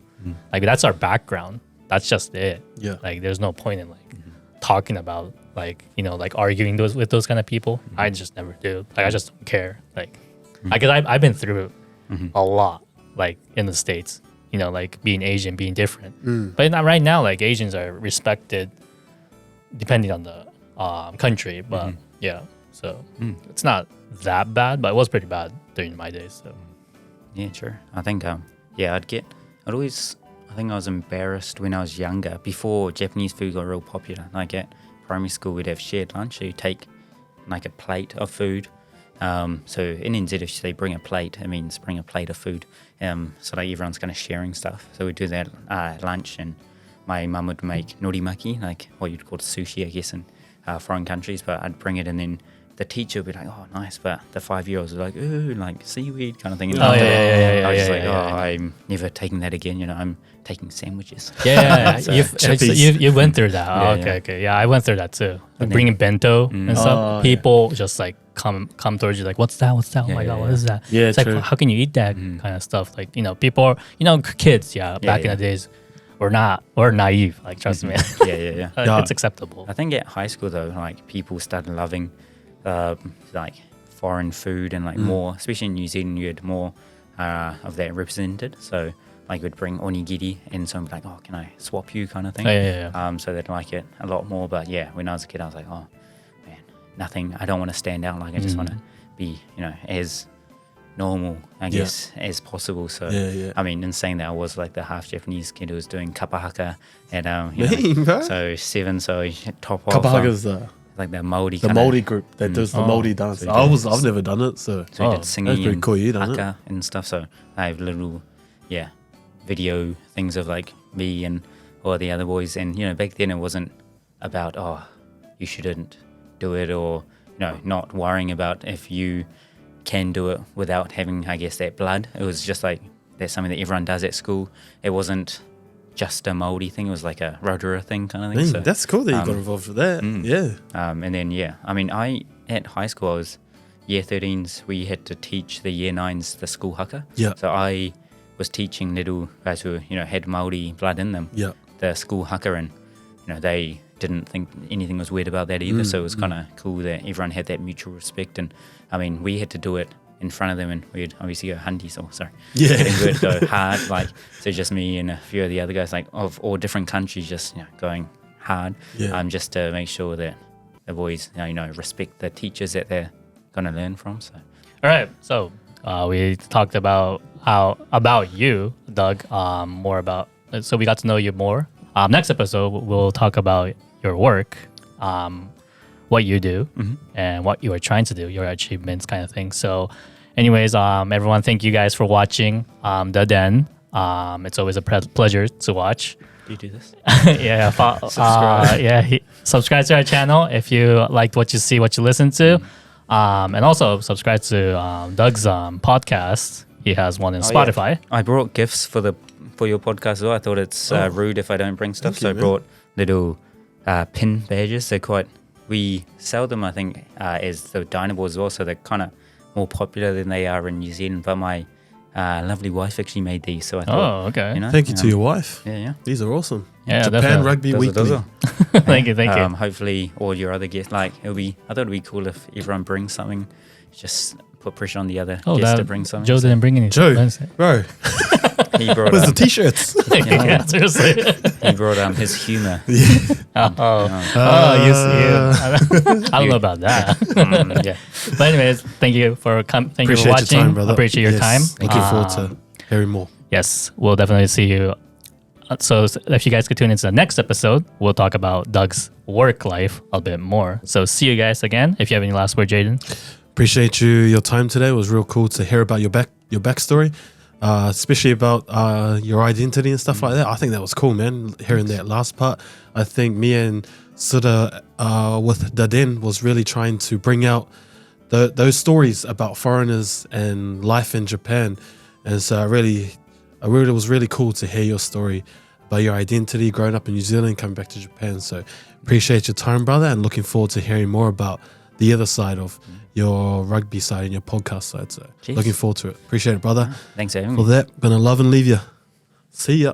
C: Like, that's our background. That's just it. Yeah. Like, there's no point in like talking about like, you know, like arguing with those kind of people. I just never do. Like, I just don't care. Like, because I've been through a lot, like in the States, you know, like being Asian, being different. But right now, like Asians are respected depending on the country. But yeah. So it's not that bad, but it was pretty bad during my days. So
B: Yeah, true. I think, I think I was embarrassed when I was younger, before Japanese food got real popular. Like at primary school, we'd have shared lunch. So you take like a plate of food. So in NZ, if they bring a plate, it means bring a plate of food. So like everyone's kind of sharing stuff. So we do that at lunch, and my mum would make norimaki, like what you'd call sushi, I guess, in foreign countries. But I'd bring it, and then the teacher would be like, "Oh, nice," but the 5-year-olds were like, "Ooh, like seaweed," kind of thing. And
C: Oh,
B: I
C: yeah,
B: was just
C: yeah,
B: like,
C: yeah.
B: I'm never taking that again. You know, I'm taking sandwiches.
C: yeah.
B: So,
C: You went through that.
B: Yeah,
C: Oh, okay. Yeah, I went through that too. Like
B: then-
C: bringing bento and stuff.
A: Oh,
C: People just like come towards you like, "What's that? What's that? Oh
B: Yeah,
C: my
B: yeah,
C: god, what
B: yeah.
C: is that?"
A: Yeah,
C: It's like,
A: true.
C: how can you eat that kind of stuff? Like, people are, kids. Yeah, back in
B: yeah.
C: the days, we're naive. Like, trust me,
B: yeah.
A: Yeah.
C: it's acceptable.
B: I think at high school though, like people started loving like foreign food, and like more, especially in New Zealand, you had more of that represented. So like we'd bring onigiri, and someone would be like, "Oh, can I swap you?" kind of thing.
C: Oh, yeah.
B: So they'd like it a lot more. But yeah, when I was a kid, I was like, "Oh man, nothing. I don't want to stand out. Like I just want to be, as normal, I guess, as possible." So
A: Yeah.
B: I mean, in saying that, I was like the half Japanese kid who was doing kapahaka at
A: Mean, bro.
B: so 7, so top off.
A: Kapahaga's
B: Like the Māori
A: the
B: kinda,
A: Māori group that does the Māori dance.
B: so you
A: I've never done it, so
B: So we
C: Oh,
B: did
A: that's
B: singing
A: pretty
B: and
A: cool. You done it?
B: haka and stuff. So I have little, video things of like me and all the other boys. And, back then it wasn't about, you shouldn't do it, or, not worrying about if you can do it without having, I guess, that blood. It was just like, that's something that everyone does at school. It wasn't just a Māori thing. It was like a Rotorua thing kind of thing.
A: Man,
B: So,
A: that's cool that you got involved with that. Yeah.
B: and then, I mean, at high school, I was year 13s, we had to teach the year 9s the school haka.
A: Yeah.
B: So I was teaching little guys who, had Māori blood in them,
A: Yeah.
B: the school haka, and, they didn't think anything was weird about that either. So it was kind of cool that everyone had that mutual respect. And I mean, we had to do it in front of them, and we'd obviously go hundies,
A: Yeah.
B: and we'd go hard, like, so just me and a few of the other guys, like, of all different countries, just, going hard,
A: Yeah.
B: just to make sure that the boys, respect the teachers that they're going to learn from. So
C: All right, so we talked about you, Doug, more about. So we got to know you more. Next episode, we'll talk about your work, what you do, and what you are trying to do, your achievements, kind of thing. So, anyways, everyone, thank you guys for watching the Den. It's always a pleasure to watch.
B: do you do this?
C: Yeah,
B: Subscribe.
C: subscribe to our channel if you liked what you see, what you listen to, and also subscribe to Doug's podcast. He has one in Spotify.
B: I brought gifts for your podcast as well. I thought it's rude if I don't bring stuff, so I brought little pin badges. We sell them, I think, as the Dynamo as well, so they're kind of more popular than they are in New Zealand. But my lovely wife actually made these, so I thought,
C: Oh, okay.
A: Thank you to your wife.
B: Yeah.
A: These are awesome.
C: Yeah,
A: Japan
C: definitely.
A: Rugby
B: Those
A: Weekly.
B: are.
C: Thank you.
B: Hopefully, all your other guests, I thought it'd be cool if everyone brings something. Just put pressure on the other guests to bring something.
C: Joe didn't bring anything.
A: Joe, bro,
B: He brought
A: where's the t-shirts?
C: Yeah, seriously.
B: he brought his humor.
C: I don't know about that.
B: Yeah.
C: But anyways, thank you for Thank you for
A: Appreciate
C: watching.
A: your time, brother.
C: Appreciate your
A: Yes.
C: time.
A: Looking forward to hearing more.
C: Yes, we'll definitely see you. So if you guys could tune into the next episode, we'll talk about Doug's work life a bit more. So see you guys again. If you have any last word, Jayden.
A: Appreciate your time today. It was real cool to hear about your backstory, especially about your identity and stuff like that. I think that was cool, man. Hearing that last part, I think me and Suda with Jayden was really trying to bring out those stories about foreigners and life in Japan, and so it was really cool to hear your story about your identity growing up in New Zealand, coming back to Japan. So appreciate your time, brother, and looking forward to hearing more about the other side of your rugby side and your podcast side. So
B: Cheers.
A: looking forward to it. Appreciate it, brother.
B: Thanks for having
A: For
B: me.
A: that, gonna love and leave you. See ya.